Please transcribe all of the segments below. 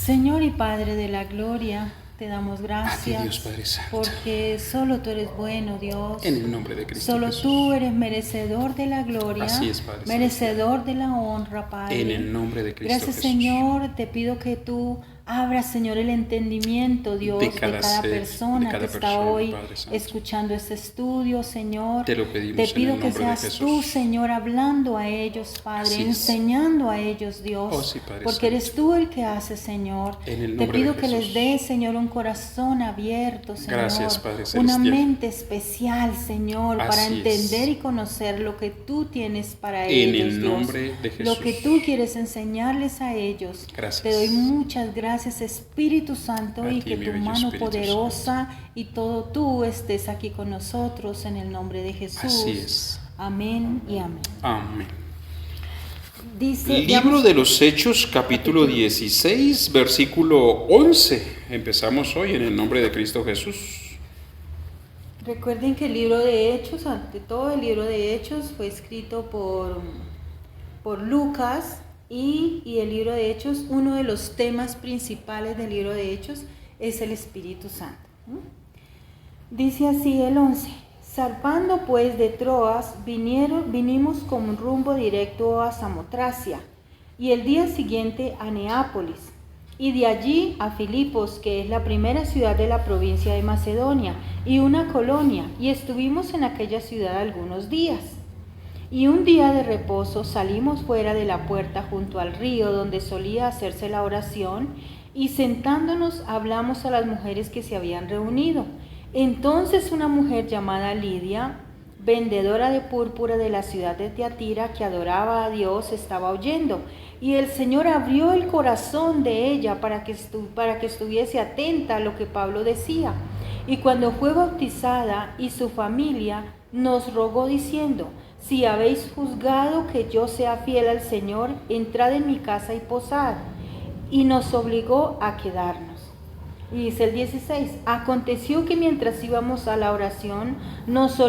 Señor y Padre de la gloria, te damos A ti, gracias Dios Padre Santo. porque solo tú eres bueno, Dios. En el nombre de Cristo Solo Jesús. tú eres merecedor de la gloria, Así es, Padre merecedor de la honra, Padre. En el nombre de Cristo Gracias, Jesús. Señor, te pido que tú abras, Señor, el entendimiento, Dios, de cada persona que está hoy escuchando este estudio, Señor. Te lo pedimos Te pido en el que nombre de seas Jesús. tú, Señor, hablando a ellos, Padre, Así es. enseñando a ellos, Dios, Oh, sí, Padre porque Santo. eres tú el que hace, Señor. En el Te nombre pido de que les Jesús. des, Señor, un corazón abierto, Señor. Gracias, Padre Una Celestial. mente especial, Señor, para Así entender es. y conocer lo que tú tienes para En ellos, el Dios. nombre de Jesús. Lo que tú quieres enseñarles a ellos. Gracias. Te doy muchas gracias, Espíritu Santo, A y ti, que mi tu bello mano Espíritu poderosa y todo tú estés aquí con nosotros en el nombre de Jesús. Así es. Amén y amén. Amén. Dice, Libro de los Hechos, capítulo 16, versículo 11. Empezamos hoy en el nombre de Cristo Jesús. Recuerden que el libro de Hechos, ante todo el libro de Hechos, fue escrito por Lucas y el libro de Hechos, uno de los temas principales del libro de Hechos es el Espíritu Santo. Dice así el 11: zarpando pues de Troas, vinimos con rumbo directo a Samotracia, y el día siguiente a Neápolis, y de allí a Filipos, que es la primera ciudad de la provincia de Macedonia, y una colonia, y estuvimos en aquella ciudad algunos días. Y un día de reposo salimos fuera de la puerta junto al río donde solía hacerse la oración, y sentándonos hablamos a las mujeres que se habían reunido. Entonces una mujer llamada Lidia, vendedora de púrpura de la ciudad de Tiatira, que adoraba a Dios, estaba oyendo, y el Señor abrió el corazón de ella para que estuviese atenta a lo que Pablo decía. Y cuando fue bautizada y su familia, nos rogó diciendo: si habéis juzgado que yo sea fiel al Señor, entrad en mi casa y posad. Y nos obligó a quedarnos. Y dice el 16: aconteció que mientras íbamos a la oración, nos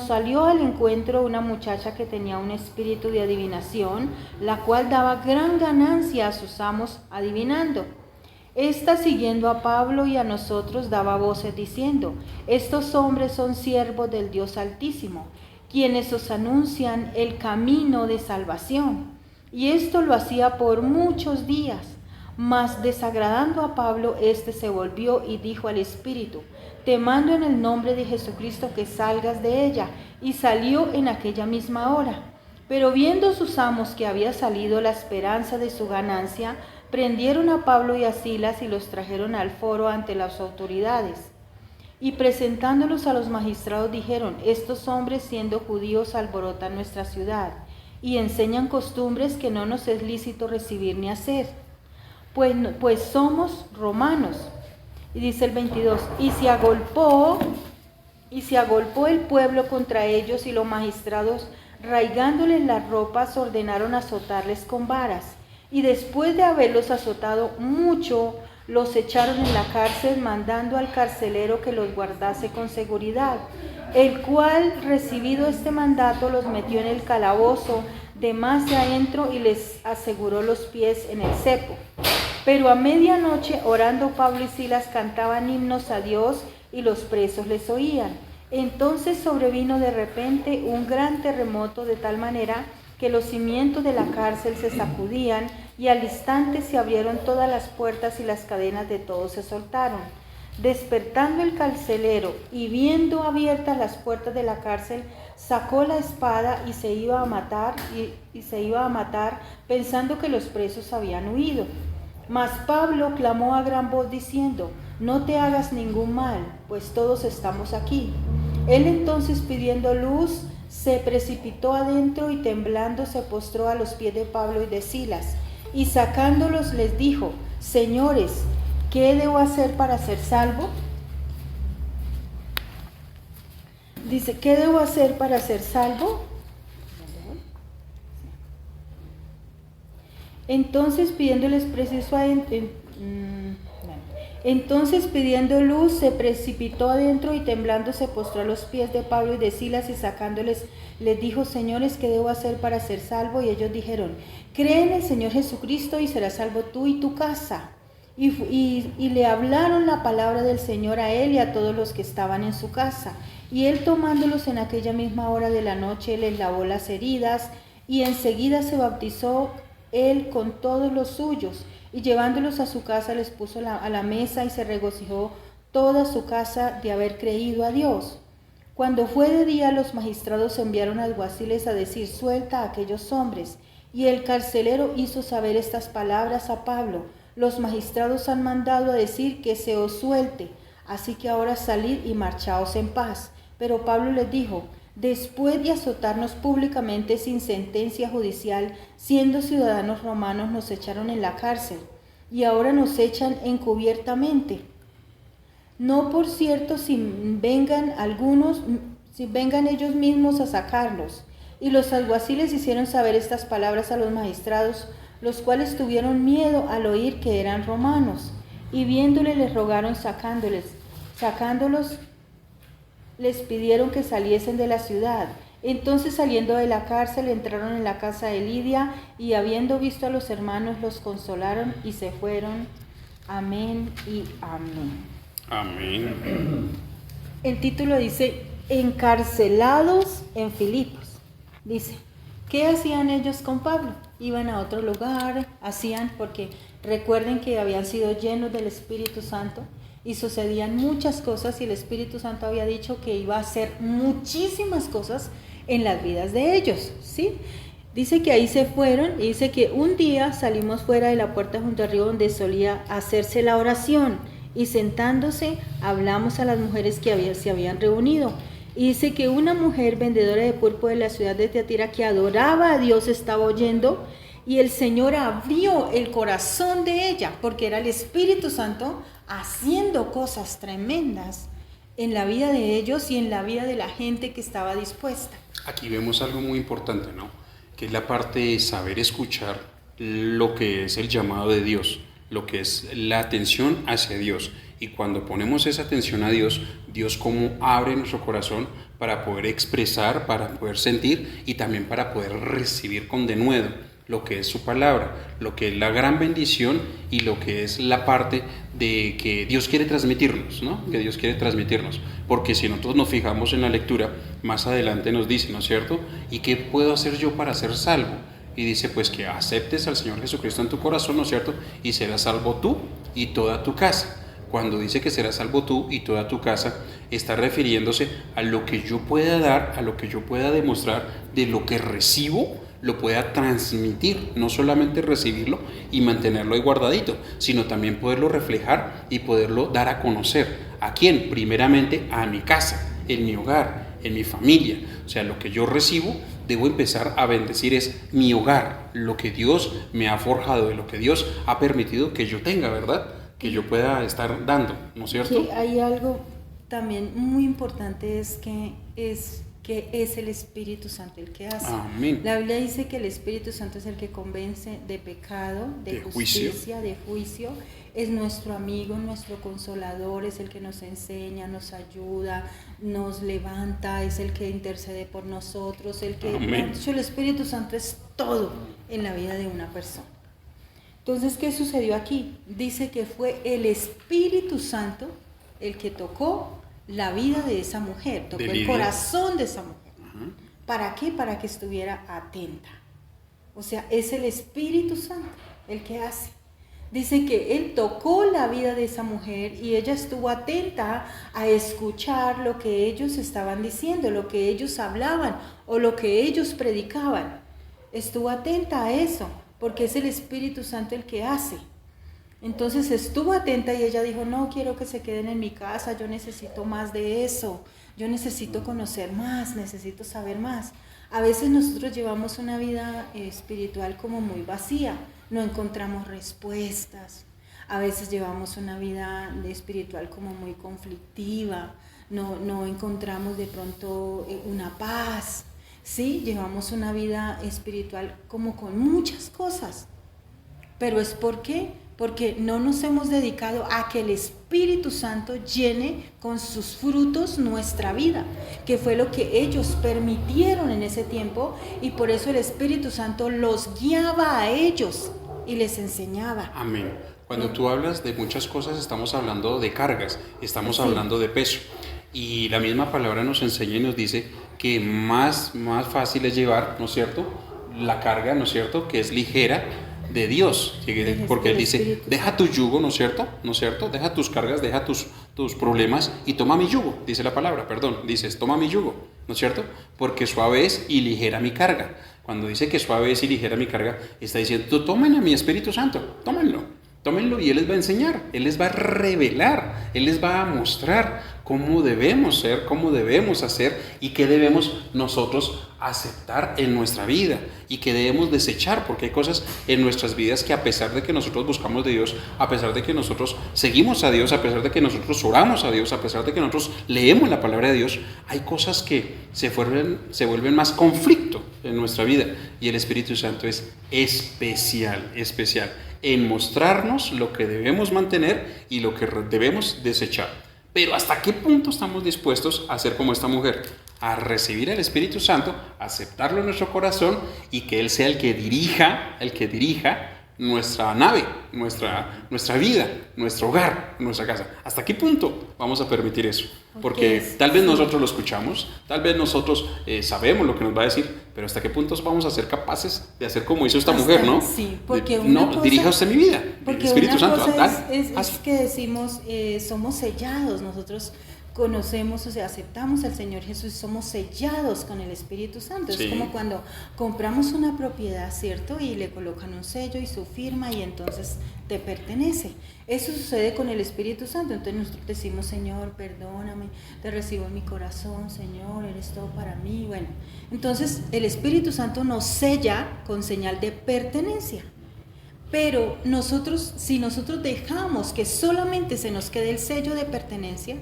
salió al encuentro una muchacha que tenía un espíritu de adivinación, la cual daba gran ganancia a sus amos adivinando. Esta, siguiendo a Pablo y a nosotros, daba voces diciendo: estos hombres son siervos del Dios Altísimo, quienes os anuncian el camino de salvación. Y esto lo hacía por muchos días. Mas desagradando a Pablo, éste se volvió y dijo al espíritu: te mando en el nombre de Jesucristo que salgas de ella. Y salió en aquella misma hora. Pero viendo sus amos que había salido la esperanza de su ganancia, prendieron a Pablo y a Silas y los trajeron al foro ante las autoridades. Y presentándolos a los magistrados dijeron: estos hombres, siendo judíos, alborotan nuestra ciudad y enseñan costumbres que no nos es lícito recibir ni hacer, pues somos romanos. Y dice el 22: y se agolpó el pueblo contra ellos, y los magistrados, raigándoles las ropas, ordenaron azotarles con varas. Y después de haberlos azotado mucho, los echaron en la cárcel, mandando al carcelero que los guardase con seguridad, el cual, recibido este mandato, los metió en el calabozo de más de adentro y les aseguró los pies en el cepo. Pero a medianoche, orando, Pablo y Silas cantaban himnos a Dios, y los presos les oían. Entonces sobrevino de repente un gran terremoto, de tal manera que los cimientos de la cárcel se sacudían, y al instante se abrieron todas las puertas y las cadenas de todos se soltaron. Despertando el carcelero y viendo abiertas las puertas de la cárcel, sacó la espada y se iba a matar, pensando que los presos habían huido. Mas Pablo clamó a gran voz diciendo: no te hagas ningún mal, pues todos estamos aquí. Él entonces, pidiendo luz, se precipitó adentro y temblando se postró a los pies de Pablo y de Silas, y sacándolos les dijo: señores, ¿qué debo hacer para ser salvo? Dice: ¿qué debo hacer para ser salvo? Entonces pidiendo luz, se precipitó adentro y temblando se postró a los pies de Pablo y de Silas, y sacándoles les dijo: señores, ¿qué debo hacer para ser salvo? Y ellos dijeron: cree en el Señor Jesucristo y serás salvo tú y tu casa. y le hablaron la palabra del Señor a él y a todos los que estaban en su casa. Y él, tomándolos en aquella misma hora de la noche, les lavó las heridas, y enseguida se bautizó él con todos los suyos, y llevándolos a su casa les puso a la mesa, y se regocijó toda su casa de haber creído a Dios. Cuando fue de día, los magistrados enviaron alguaciles a decir: suelta a aquellos hombres. Y el carcelero hizo saber estas palabras a Pablo: los magistrados han mandado a decir que se os suelte, así que ahora salid y marchaos en paz. Pero Pablo les dijo: después de azotarnos públicamente sin sentencia judicial, siendo ciudadanos romanos, nos echaron en la cárcel, y ahora nos echan encubiertamente. No por cierto si vengan ellos mismos a sacarlos. Y los alguaciles hicieron saber estas palabras a los magistrados, los cuales tuvieron miedo al oír que eran romanos, y viéndole les rogaron sacándolos, les pidieron que saliesen de la ciudad. Entonces, saliendo de la cárcel, entraron en la casa de Lidia, y habiendo visto a los hermanos, los consolaron y se fueron. Amén y amén. Amén. El título dice: encarcelados en Filipos. Dice, ¿qué hacían ellos con Pablo? Iban a otro lugar, porque recuerden que habían sido llenos del Espíritu Santo y sucedían muchas cosas, y el Espíritu Santo había dicho que iba a hacer muchísimas cosas en las vidas de ellos, ¿sí? Dice que ahí se fueron, y dice que un día salimos fuera de la puerta junto al río donde solía hacerse la oración, y sentándose hablamos a las mujeres que se habían reunido. Y dice que una mujer vendedora de púrpura de la ciudad de Tiatira, que adoraba a Dios, estaba oyendo, y el Señor abrió el corazón de ella, porque era el Espíritu Santo haciendo cosas tremendas en la vida de ellos y en la vida de la gente que estaba dispuesta. Aquí vemos algo muy importante, ¿no? Que es la parte de saber escuchar lo que es el llamado de Dios, lo que es la atención hacia Dios. Y cuando ponemos esa atención a Dios, Dios cómo abre nuestro corazón para poder expresar, para poder sentir y también para poder recibir con denuedo lo que es su palabra, lo que es la gran bendición y lo que es la parte de que Dios quiere transmitirnos, ¿no? Que Dios quiere transmitirnos. Porque si nosotros nos fijamos en la lectura, más adelante nos dice, ¿no es cierto? ¿Y qué puedo hacer yo para ser salvo? Y dice, pues que aceptes al Señor Jesucristo en tu corazón, ¿no es cierto? Y serás salvo tú y toda tu casa. Cuando dice que serás salvo tú y toda tu casa, está refiriéndose a lo que yo pueda dar, a lo que yo pueda demostrar, de lo que recibo, lo pueda transmitir, no solamente recibirlo y mantenerlo ahí guardadito, sino también poderlo reflejar y poderlo dar a conocer. ¿A quién? Primeramente a mi casa, en mi hogar, en mi familia. O sea, lo que yo recibo, debo empezar a bendecir es mi hogar, lo que Dios me ha forjado, de lo que Dios ha permitido que yo tenga, ¿verdad? Que yo pueda estar dando, ¿no es cierto? Sí, hay algo también muy importante, es que es el Espíritu Santo el que hace. Amén. La Biblia dice que el Espíritu Santo es el que convence de pecado, de justicia, de juicio. Es nuestro amigo, nuestro consolador, es el que nos enseña, nos ayuda, nos levanta, es el que intercede por nosotros, el Espíritu Santo es todo en la vida de una persona. Entonces, ¿qué sucedió aquí? Dice que fue el Espíritu Santo el que tocó la vida de esa mujer, tocó el corazón de esa mujer. Uh-huh. ¿Para qué? Para que estuviera atenta. O sea, es el Espíritu Santo el que hace. Dice que Él tocó la vida de esa mujer y ella estuvo atenta a escuchar lo que ellos estaban diciendo, lo que ellos hablaban o lo que ellos predicaban. Estuvo atenta a eso, porque es el Espíritu Santo el que hace. Entonces estuvo atenta y ella dijo, no quiero que se queden en mi casa, yo necesito más de eso, yo necesito conocer más, necesito saber más. A veces nosotros llevamos una vida espiritual como muy vacía, no encontramos respuestas. A veces llevamos una vida espiritual como muy conflictiva, no encontramos de pronto una paz. Sí, llevamos una vida espiritual como con muchas cosas, pero ¿es por qué? Porque no nos hemos dedicado a que el Espíritu Santo llene con sus frutos nuestra vida, que fue lo que ellos permitieron en ese tiempo, y por eso el Espíritu Santo los guiaba a ellos y les enseñaba. Amén. Cuando tú hablas de muchas cosas, estamos hablando de cargas, estamos Sí. hablando de peso. Y la misma palabra nos enseña y nos dice que más fácil es llevar, ¿no es cierto?, la carga, ¿no es cierto?, que es ligera de Dios. Porque Él dice, deja tu yugo, ¿no es cierto?, ¿no es cierto?, deja tus cargas, deja tus problemas y toma mi yugo, dice la palabra, dices, toma mi yugo, ¿no es cierto?, porque suave es y ligera mi carga. Cuando dice que suave es y ligera mi carga, está diciendo, tomen a mi Espíritu Santo, tómenlo y Él les va a enseñar, Él les va a revelar, Él les va a mostrar cómo debemos ser, cómo debemos hacer y qué debemos nosotros aceptar en nuestra vida y qué debemos desechar, porque hay cosas en nuestras vidas que a pesar de que nosotros buscamos de Dios, a pesar de que nosotros seguimos a Dios, a pesar de que nosotros oramos a Dios, a pesar de que nosotros leemos la palabra de Dios, hay cosas que se vuelven más conflicto en nuestra vida y el Espíritu Santo es especial en mostrarnos lo que debemos mantener y lo que debemos desechar. Pero ¿hasta qué punto estamos dispuestos a ser como esta mujer? A recibir el Espíritu Santo, aceptarlo en nuestro corazón y que Él sea el que dirija nuestra nave, nuestra vida, nuestro hogar, nuestra casa. ¿Hasta qué punto vamos a permitir eso? Porque tal vez nosotros lo escuchamos, tal vez nosotros sabemos lo que nos va a decir, pero ¿hasta qué punto vamos a ser capaces de hacer como hizo esta mujer, no? Sí, porque dirija usted mi vida, porque el Espíritu una Santo. Cosa es que decimos, somos sellados, nosotros conocemos, o sea, aceptamos al Señor Jesús, somos sellados con el Espíritu Santo. Sí. Es como cuando compramos una propiedad, ¿cierto? Y le colocan un sello y su firma y entonces te pertenece. Eso sucede con el Espíritu Santo. Entonces nosotros decimos, Señor, perdóname, te recibo en mi corazón, Señor, eres todo para mí. Bueno, entonces el Espíritu Santo nos sella con señal de pertenencia. Pero si nosotros dejamos que solamente se nos quede el sello de pertenencia,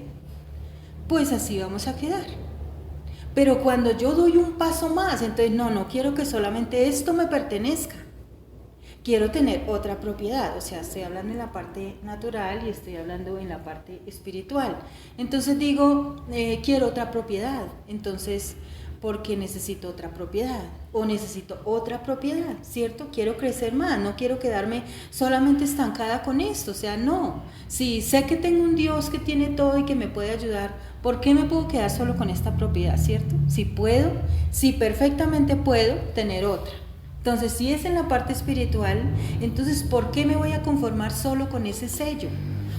pues así vamos a quedar. Pero cuando yo doy un paso más, entonces no quiero que solamente esto me pertenezca. Quiero tener otra propiedad, o sea, estoy hablando en la parte natural y estoy hablando en la parte espiritual. Entonces digo, quiero otra propiedad, entonces, porque necesito otra propiedad, o necesito otra propiedad, ¿cierto? Quiero crecer más, no quiero quedarme solamente estancada con esto, o sea, no. Si sé que tengo un Dios que tiene todo y que me puede ayudar, ¿por qué me puedo quedar solo con esta propiedad, cierto? Si perfectamente puedo tener otra. Entonces, si es en la parte espiritual, entonces, ¿por qué me voy a conformar solo con ese sello?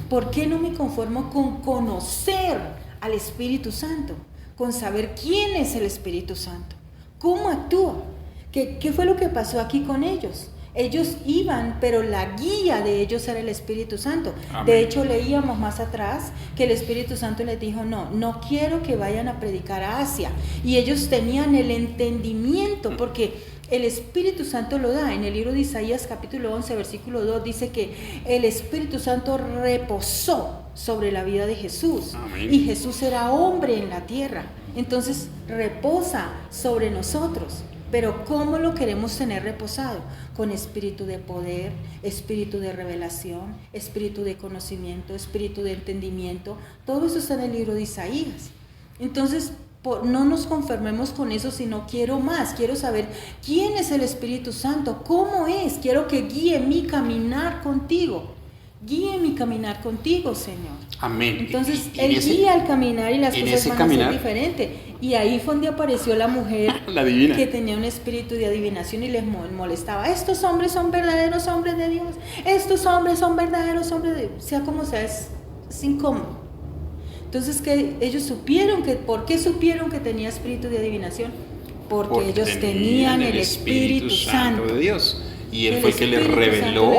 ¿Por qué no me conformo con conocer al Espíritu Santo? Con saber quién es el Espíritu Santo, cómo actúa, qué fue lo que pasó aquí con ellos. Ellos iban, pero la guía de ellos era el Espíritu Santo. Amén. De hecho, leíamos más atrás que el Espíritu Santo les dijo, no quiero que vayan a predicar a Asia. Y ellos tenían el entendimiento, porque el Espíritu Santo lo da. En el libro de Isaías capítulo 11, versículo 2, dice que el Espíritu Santo reposó sobre la vida de Jesús. Amén. Y Jesús era hombre en la tierra. Entonces reposa sobre nosotros. Pero ¿cómo lo queremos tener reposado? Con espíritu de poder, espíritu de revelación, espíritu de conocimiento, espíritu de entendimiento. Todo eso está en el libro de Isaías. Entonces, no nos conformemos con eso, sino quiero más, quiero saber quién es el Espíritu Santo, cómo es, quiero que guíe mi caminar contigo. Guíe mi caminar contigo, Señor. Amén. Entonces, Él guía el caminar y las cosas van a ser diferentes. Y ahí fue donde apareció la mujer la divina, que tenía un espíritu de adivinación y les molestaba. Estos hombres son verdaderos hombres de Dios. Estos hombres son verdaderos hombres de Dios. Sea como sea, es incómodo. Entonces, que ellos supieron ¿por qué supieron que tenía espíritu de adivinación? Porque ellos tenían el Espíritu Santo de Dios. Y Él fue el que les reveló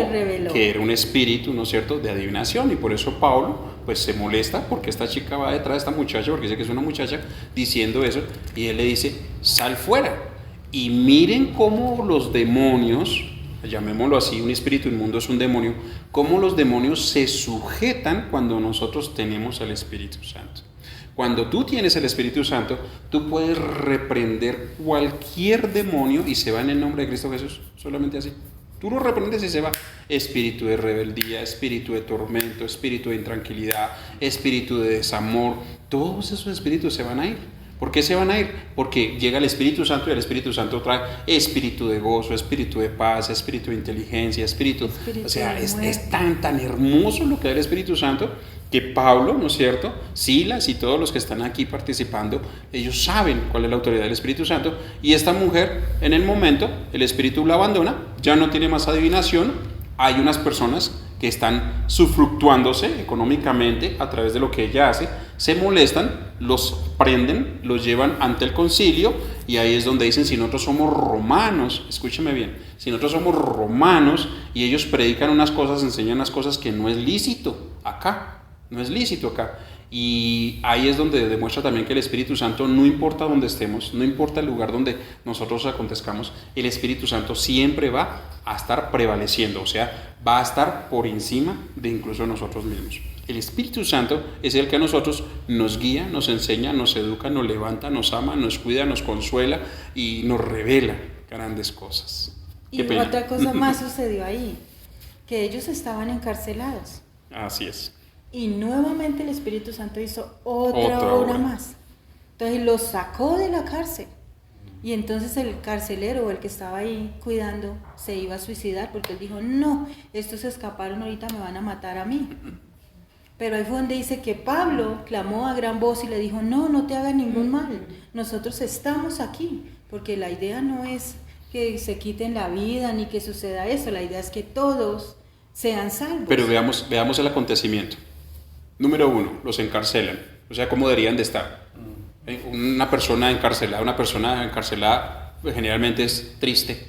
que era un espíritu, ¿no es cierto?, de adivinación. Y por eso Pablo, pues se molesta porque esta chica va detrás de esta muchacha, porque dice que es una muchacha, diciendo eso. Y él le dice, sal fuera. Y miren cómo los demonios, llamémoslo así, un espíritu inmundo es un demonio, cómo los demonios se sujetan cuando nosotros tenemos al Espíritu Santo. Cuando tú tienes el Espíritu Santo, tú puedes reprender cualquier demonio y se va en el nombre de Cristo Jesús, solamente así. Tú lo reprendes y se va. Espíritu de rebeldía, espíritu de tormento, espíritu de intranquilidad, espíritu de desamor, todos esos espíritus se van a ir. ¿Por qué se van a ir? Porque llega el Espíritu Santo y el Espíritu Santo trae espíritu de gozo, espíritu de paz, espíritu de inteligencia, o sea, es tan hermoso lo que da el Espíritu Santo que Pablo, ¿no es cierto?, Silas y todos los que están aquí participando, ellos saben cuál es la autoridad del Espíritu Santo, y esta mujer, en el momento, el Espíritu la abandona, ya no tiene más adivinación. Hay unas personas que están sufructuándose económicamente a través de lo que ella hace, se molestan, los prenden, los llevan ante el concilio, y ahí es donde dicen: si nosotros somos romanos, escúcheme bien, si nosotros somos romanos, y ellos predican unas cosas, enseñan unas cosas que no es lícito acá. No es lícito acá. Y ahí es donde demuestra también que el Espíritu Santo, no importa donde estemos, no importa el lugar donde nosotros acontezcamos, el Espíritu Santo siempre va a estar prevaleciendo, o sea, va a estar por encima de incluso nosotros mismos. El Espíritu Santo es el que a nosotros nos guía, nos enseña, nos educa, nos levanta, nos ama, nos cuida, nos consuela y nos revela grandes cosas. Y otra cosa más sucedió ahí, que ellos estaban encarcelados. Así es. Y nuevamente el Espíritu Santo hizo otra obra más. Entonces los sacó de la cárcel. Y entonces el carcelero, o el que estaba ahí cuidando, se iba a suicidar, porque él dijo: no, estos se escaparon, ahorita me van a matar a mí. Pero ahí fue donde dice que Pablo clamó a gran voz y le dijo: no, no te hagas ningún mal, nosotros estamos aquí, porque la idea no es que se quiten la vida ni que suceda eso, la idea es que todos sean salvos. Pero veamos el acontecimiento. Número 1, los encarcelan. O sea, ¿cómo deberían de estar? Una persona encarcelada generalmente es triste,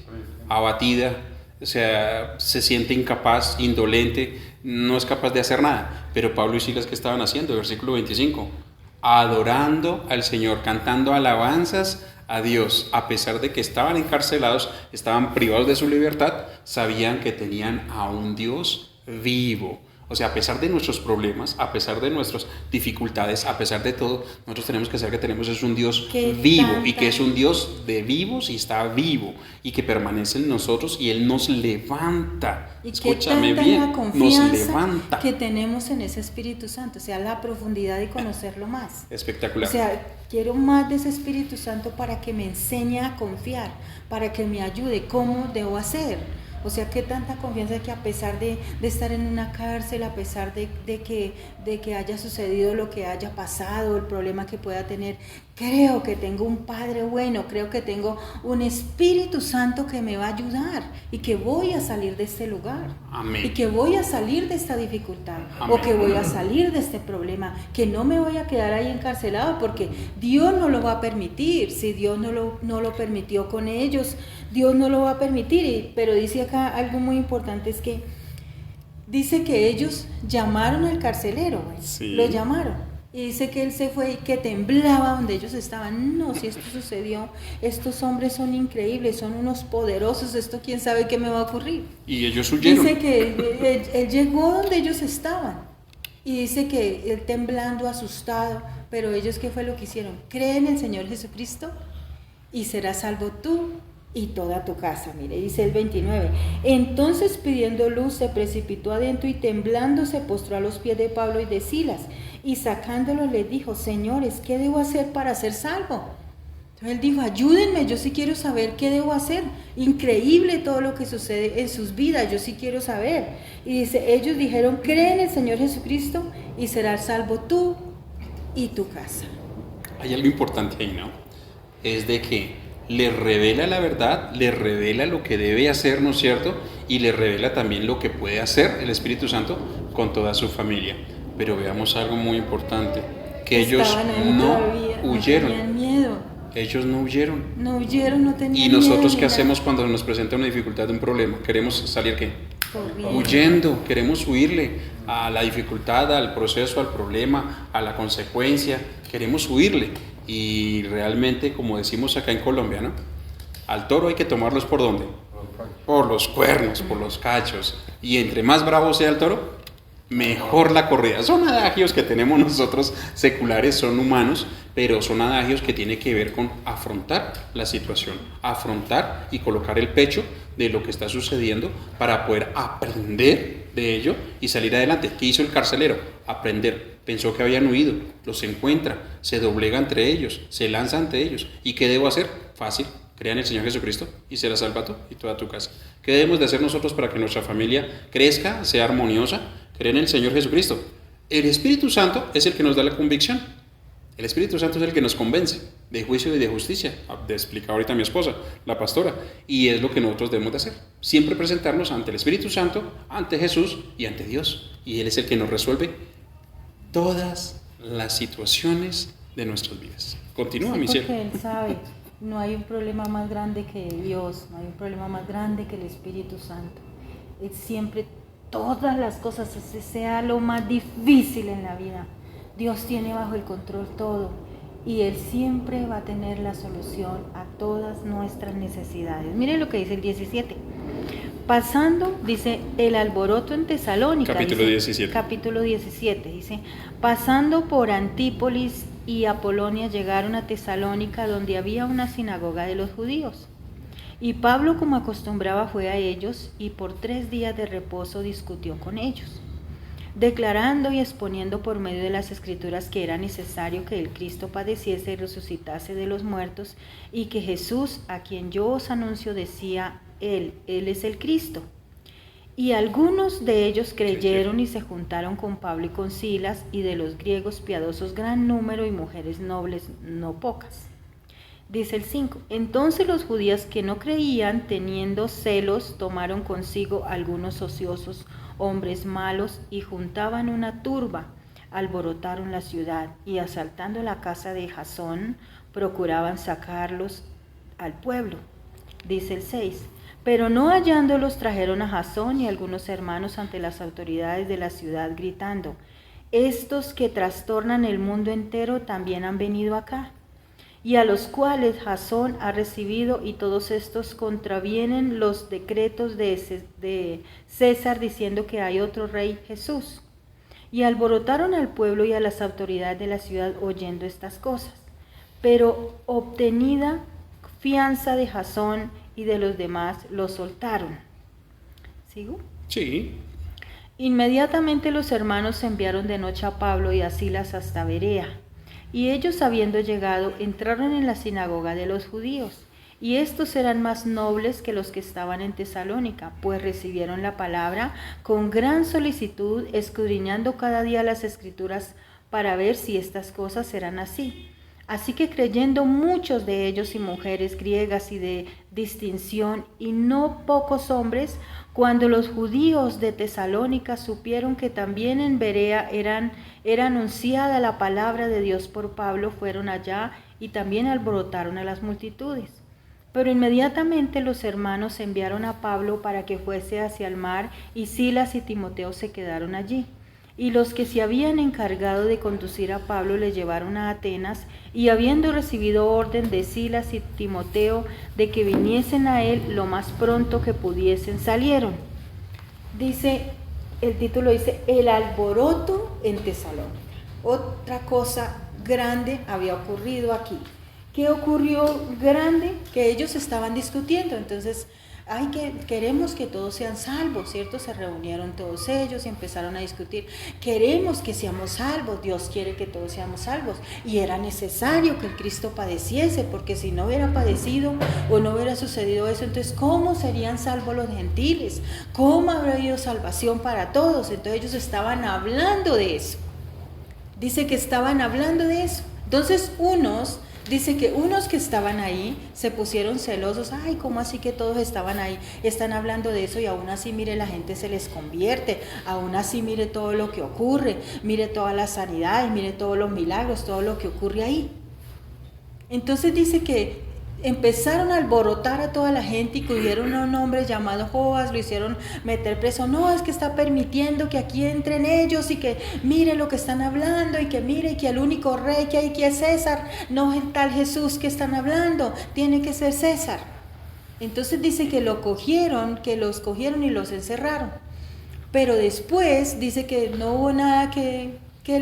abatida, o sea, se siente incapaz, indolente, no es capaz de hacer nada. Pero Pablo y Silas, ¿qué estaban haciendo? Versículo 25, adorando al Señor, cantando alabanzas a Dios. A pesar de que estaban encarcelados, estaban privados de su libertad, sabían que tenían a un Dios vivo. O sea, a pesar de nuestros problemas, a pesar de nuestras dificultades, a pesar de todo, nosotros tenemos que saber que tenemos es un Dios vivo, y que es un Dios de vivos y está vivo y que permanece en nosotros, y Él nos levanta. Y escúchame qué bien, la confianza nos levanta. que tenemos en ese Espíritu Santo, o sea, la profundidad de conocerlo más. Espectacular. O sea, quiero más de ese Espíritu Santo para que me enseñe a confiar, para que me ayude cómo debo hacer. O sea, qué tanta confianza que a pesar de estar en una cárcel, a pesar de que haya sucedido lo que haya pasado, el problema que pueda tener, creo que tengo un Padre bueno, creo que tengo un Espíritu Santo que me va a ayudar y que voy a salir de este lugar. Amén. Y que voy a salir de esta dificultad. Amén. O que voy a salir de este problema, que no me voy a quedar ahí encarcelado, porque Dios no lo va a permitir. Si Dios no lo permitió con ellos, Dios no lo va a permitir. Pero dice acá algo muy importante, es que dice que ellos llamaron al carcelero, sí. Lo llamaron. Y dice que él se fue y que temblaba donde ellos estaban. No, si esto sucedió, estos hombres son increíbles, son unos poderosos, esto quién sabe qué me va a ocurrir. Y ellos huyeron. Dice que él llegó donde ellos estaban, y dice que él temblando, asustado, pero ellos, ¿qué fue lo que hicieron? Creen en el Señor Jesucristo y serás salvo tú y toda tu casa. Mire, dice el 29, entonces pidiendo luz se precipitó adentro y temblando se postró a los pies de Pablo y de Silas, y sacándolos les dijo: señores, ¿qué debo hacer para ser salvo? Entonces él dijo: ayúdenme, yo sí quiero saber qué debo hacer. Increíble todo lo que sucede en sus vidas, yo sí quiero saber. Y dice, ellos dijeron: cree en el Señor Jesucristo y serás salvo tú y tu casa. Hay algo importante ahí, ¿no? Es de que le revela la verdad, le revela lo que debe hacer, ¿no es cierto? Y le revela también lo que puede hacer el Espíritu Santo con toda su familia. Pero veamos algo muy importante, que ellos no huyeron. No tenían miedo. Ellos no huyeron. No huyeron, no tenían miedo. ¿Y nosotros miedo, qué hacemos cuando nos presenta una dificultad, un problema? ¿Queremos salir qué? Corriendo. Huyendo, queremos huirle a la dificultad, al proceso, al problema, a la consecuencia, queremos huirle. Y realmente, como decimos acá en Colombia, ¿no? Al toro hay que tomarlos ¿por dónde? Por los cuernos, por los cachos. Y entre más bravo sea el toro, mejor la corrida. Son adagios que tenemos nosotros seculares, son humanos, pero son adagios que tienen que ver con afrontar la situación, afrontar y colocar el pecho de lo que está sucediendo para poder aprender de ello y salir adelante. ¿Qué hizo el carcelero? Aprender. pensó que habían huido, los encuentra, se doblega entre ellos, se lanza ante ellos. ¿Y qué debo hacer? Fácil, crea en el Señor Jesucristo y será salva tú y toda tu casa. ¿Qué debemos de hacer nosotros para que nuestra familia crezca, sea armoniosa? Cree en el Señor Jesucristo. El Espíritu Santo es el que nos da la convicción. El Espíritu Santo es el que nos convence de juicio y de justicia. De explicar ahorita a mi esposa, la pastora. Y es lo que nosotros debemos de hacer. Siempre presentarnos ante el Espíritu Santo, ante Jesús y ante Dios. Y Él es el que nos resuelve todas las situaciones de nuestras vidas. Continúa, Sí, mi cielo. porque Él sabe, no hay un problema más grande que Dios, no hay un problema más grande que el Espíritu Santo. Él siempre, todas las cosas, sea lo más difícil en la vida, Dios tiene bajo el control todo y Él siempre va a tener la solución a todas nuestras necesidades. Miren lo que dice el 17. Pasando, dice, el alboroto en Tesalónica. Capítulo dice, 17. Capítulo 17, dice, pasando por Antípolis y Apolonia llegaron a Tesalónica, donde había una sinagoga de los judíos. Y Pablo, como acostumbraba, fue a ellos y por 3 días de reposo discutió con ellos, declarando y exponiendo por medio de las Escrituras que era necesario que el Cristo padeciese y resucitase de los muertos, y que Jesús, a quien yo os anuncio, decía Él es el Cristo. Y algunos de ellos creyeron y se juntaron con Pablo y con Silas, y de los griegos piadosos gran número y mujeres nobles no pocas. Dice el 5, entonces los judíos que no creían, teniendo celos, tomaron consigo algunos ociosos, hombres malos, y juntaban una turba, alborotaron la ciudad, y asaltando la casa de Jasón, procuraban sacarlos al pueblo. Dice el 6, pero no hallándolos trajeron a Jasón y algunos hermanos ante las autoridades de la ciudad, gritando, estos que trastornan el mundo entero también han venido acá, y a los cuales Jasón ha recibido, y todos estos contravienen los decretos de César, diciendo que hay otro rey, Jesús. Y alborotaron al pueblo y a las autoridades de la ciudad oyendo estas cosas. Pero obtenida fianza de Jasón y de los demás, los soltaron. ¿Sigo? Sí. Inmediatamente los hermanos enviaron de noche a Pablo y a Silas hasta Berea. Y ellos, habiendo llegado, entraron en la sinagoga de los judíos, y estos eran más nobles que los que estaban en Tesalónica, pues recibieron la palabra con gran solicitud, escudriñando cada día las Escrituras para ver si estas cosas eran así. Así que creyendo muchos de ellos y mujeres griegas y de distinción, y no pocos hombres, cuando los judíos de Tesalónica supieron que también en Berea era anunciada la palabra de Dios por Pablo, fueron allá y también alborotaron a las multitudes. Pero inmediatamente los hermanos enviaron a Pablo para que fuese hacia el mar, y Silas y Timoteo se quedaron allí. Y los que se habían encargado de conducir a Pablo le llevaron a Atenas, y habiendo recibido orden de Silas y Timoteo de que viniesen a él lo más pronto que pudiesen, salieron. Dice, el título dice, el alboroto en Tesalónica. Otra cosa grande había ocurrido aquí. ¿Qué ocurrió grande? Que ellos estaban discutiendo, entonces queremos que todos sean salvos, ¿cierto? Se reunieron todos ellos y empezaron a discutir, queremos que seamos salvos, Dios quiere que todos seamos salvos, y era necesario que el Cristo padeciese, porque si no hubiera padecido o no hubiera sucedido eso, entonces ¿cómo serían salvos los gentiles? ¿Cómo habrá habido salvación para todos? Entonces ellos estaban hablando de eso, dice que estaban hablando de eso, entonces dice que unos que estaban ahí se pusieron celosos, ay, ¿cómo así que todos estaban ahí? Están hablando de eso y aún así, mire, la gente se les convierte, aún así, mire todo lo que ocurre, mire todas las sanidades, mire todos los milagros, todo lo que ocurre ahí. Entonces dice que empezaron a alborotar a toda la gente y cogieron a un hombre llamado Joas, lo hicieron meter preso. No, es que está permitiendo que aquí entren ellos y que mire lo que están hablando y que mire que el único rey que hay que es César, no es el tal Jesús que están hablando, tiene que ser César. Entonces dice que los cogieron y los encerraron. Pero después dice que no hubo nada de que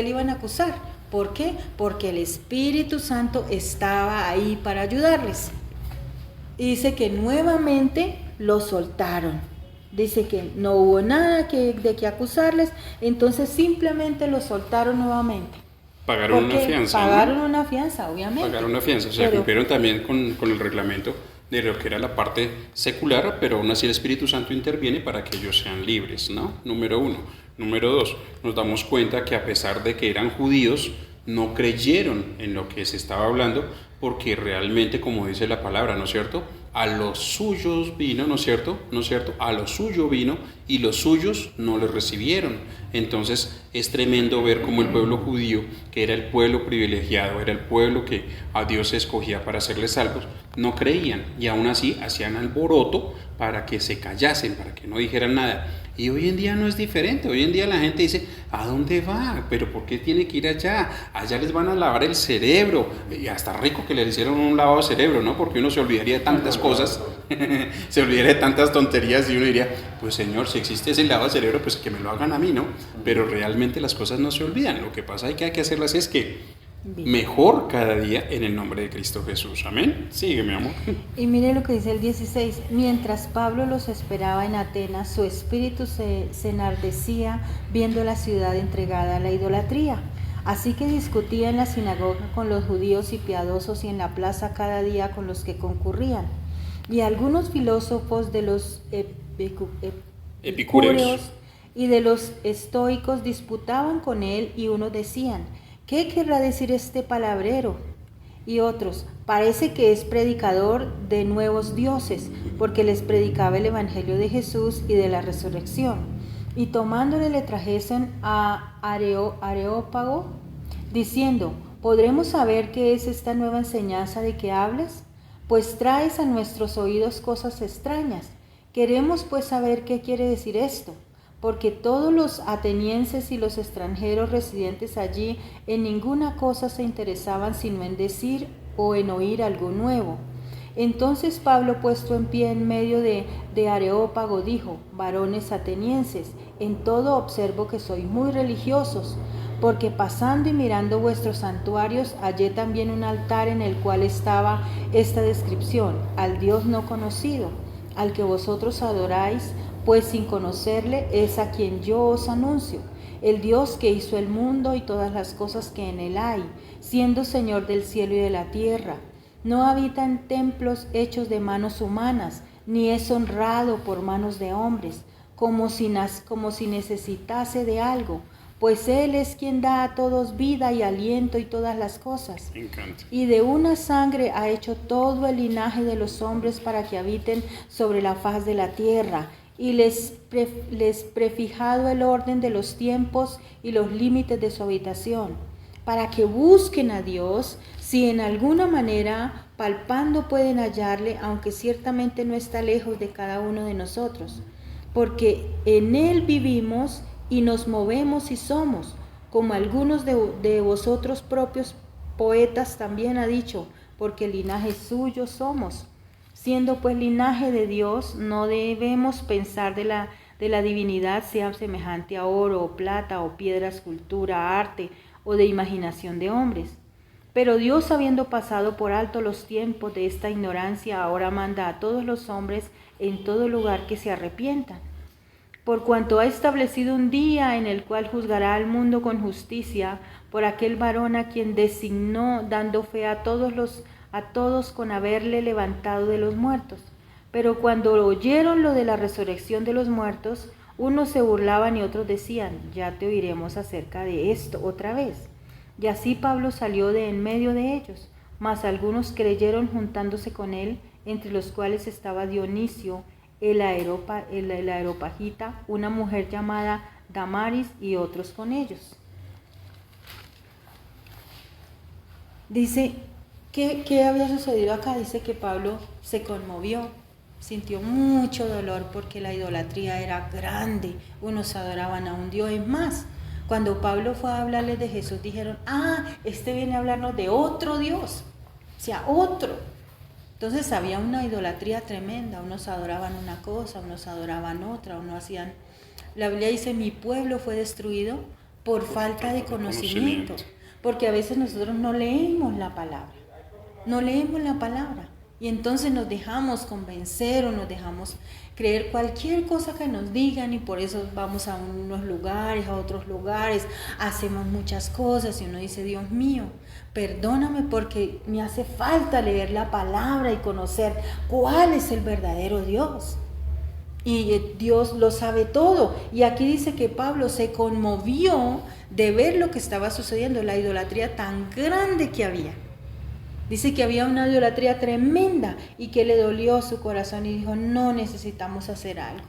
le iban a acusar. ¿Por qué? Porque el Espíritu Santo estaba ahí para ayudarles. Y dice que nuevamente los soltaron. Dice que no hubo nada de que acusarles, entonces simplemente los soltaron nuevamente. Pagaron una Porque fianza, pagaron ¿no? una fianza, obviamente. Pagaron una fianza, o sea, Pero cumplieron también con el reglamento de lo que era la parte secular, pero aún así el Espíritu Santo interviene para que ellos sean libres, ¿no? Número uno. Número dos, nos damos cuenta que a pesar de que eran judíos, no creyeron en lo que se estaba hablando, porque realmente, como dice la palabra, ¿no es cierto? A los suyos vino, ¿no es cierto? ¿No es cierto? A lo suyo vino y los suyos no le recibieron. Entonces es tremendo ver cómo el pueblo judío, que era el pueblo privilegiado, era el pueblo que a Dios escogía para hacerles salvos, no creían y aún así hacían alboroto para que se callasen, para que no dijeran nada. Y hoy en día no es diferente, hoy en día la gente dice, ¿a dónde va? ¿Pero por qué tiene que ir allá? Allá les van a lavar el cerebro, y hasta rico que le hicieron un lavado de cerebro, ¿no? Porque uno se olvidaría de tantas cosas, se olvidaría de tantas tonterías y uno diría, pues Señor, si existe ese lavado de cerebro, pues que me lo hagan a mí, ¿no? Pero realmente las cosas no se olvidan, lo que pasa es que hay que hacerlas es que mejor cada día en el nombre de Cristo Jesús, amén. Sigue, mi amor. Y mire lo que dice el 16, mientras Pablo los esperaba en Atenas, su espíritu se enardecía viendo la ciudad entregada a la idolatría. Así que discutía en la sinagoga con los judíos y piadosos y en la plaza cada día con los que concurrían. Y algunos filósofos de los epicúreos y de los estoicos disputaban con él y unos decían, ¿qué querrá decir este palabrero? Y otros, parece que es predicador de nuevos dioses, porque les predicaba el evangelio de Jesús y de la resurrección. Y tomándole le trajesen a Areópago, diciendo, ¿podremos saber qué es esta nueva enseñanza de que hablas? Pues traes a nuestros oídos cosas extrañas. Queremos pues saber qué quiere decir esto. Porque todos los atenienses y los extranjeros residentes allí en ninguna cosa se interesaban sino en decir o en oír algo nuevo. Entonces Pablo, puesto en pie en medio de Areópago, dijo, varones atenienses, en todo observo que sois muy religiosos, porque pasando y mirando vuestros santuarios hallé también un altar en el cual estaba esta descripción, al Dios no conocido, al que vosotros adoráis, pues sin conocerle es a quien yo os anuncio, el Dios que hizo el mundo y todas las cosas que en él hay, siendo Señor del cielo y de la tierra. No habita en templos hechos de manos humanas, ni es honrado por manos de hombres, como si necesitase de algo, pues Él es quien da a todos vida y aliento y todas las cosas. Me encanta. Y de una sangre ha hecho todo el linaje de los hombres para que habiten sobre la faz de la tierra, y les prefijado el orden de los tiempos y los límites de su habitación, para que busquen a Dios, si en alguna manera palpando pueden hallarle, aunque ciertamente no está lejos de cada uno de nosotros, porque en Él vivimos y nos movemos y somos, como algunos de vosotros propios poetas también ha dicho, porque linaje suyo somos. Siendo pues linaje de Dios, no debemos pensar de la divinidad sea semejante a oro o plata o piedra, escultura, arte o de imaginación de hombres. Pero Dios, habiendo pasado por alto los tiempos de esta ignorancia, ahora manda a todos los hombres en todo lugar que se arrepientan. Por cuanto ha establecido un día en el cual juzgará al mundo con justicia por aquel varón a quien designó, dando fe a todos con haberle levantado de los muertos. Pero cuando oyeron lo de la resurrección de los muertos, unos se burlaban y otros decían, ya te oiremos acerca de esto otra vez. Y así Pablo salió de en medio de ellos, mas algunos creyeron juntándose con él, entre los cuales estaba Dionisio, el aeropagita, una mujer llamada Damaris y otros con ellos. Dice, ¿qué había sucedido acá? Dice que Pablo se conmovió, sintió mucho dolor porque la idolatría era grande, unos adoraban a un Dios. Es más, cuando Pablo fue a hablarles de Jesús, dijeron, este viene a hablarnos de otro Dios, o sea, otro. Entonces había una idolatría tremenda, unos adoraban una cosa, unos adoraban otra, unos hacían... La Biblia dice, mi pueblo fue destruido por falta de conocimiento, porque a veces nosotros no leemos la palabra. Y entonces nos dejamos convencer o nos dejamos creer cualquier cosa que nos digan y por eso vamos a unos lugares, a otros lugares, hacemos muchas cosas y uno dice, Dios mío, perdóname porque me hace falta leer la palabra y conocer cuál es el verdadero Dios. Y Dios lo sabe todo. Y aquí dice que Pablo se conmovió de ver lo que estaba sucediendo, la idolatría tan grande que había. Dice que había una idolatría tremenda y que le dolió su corazón y dijo, no, necesitamos hacer algo.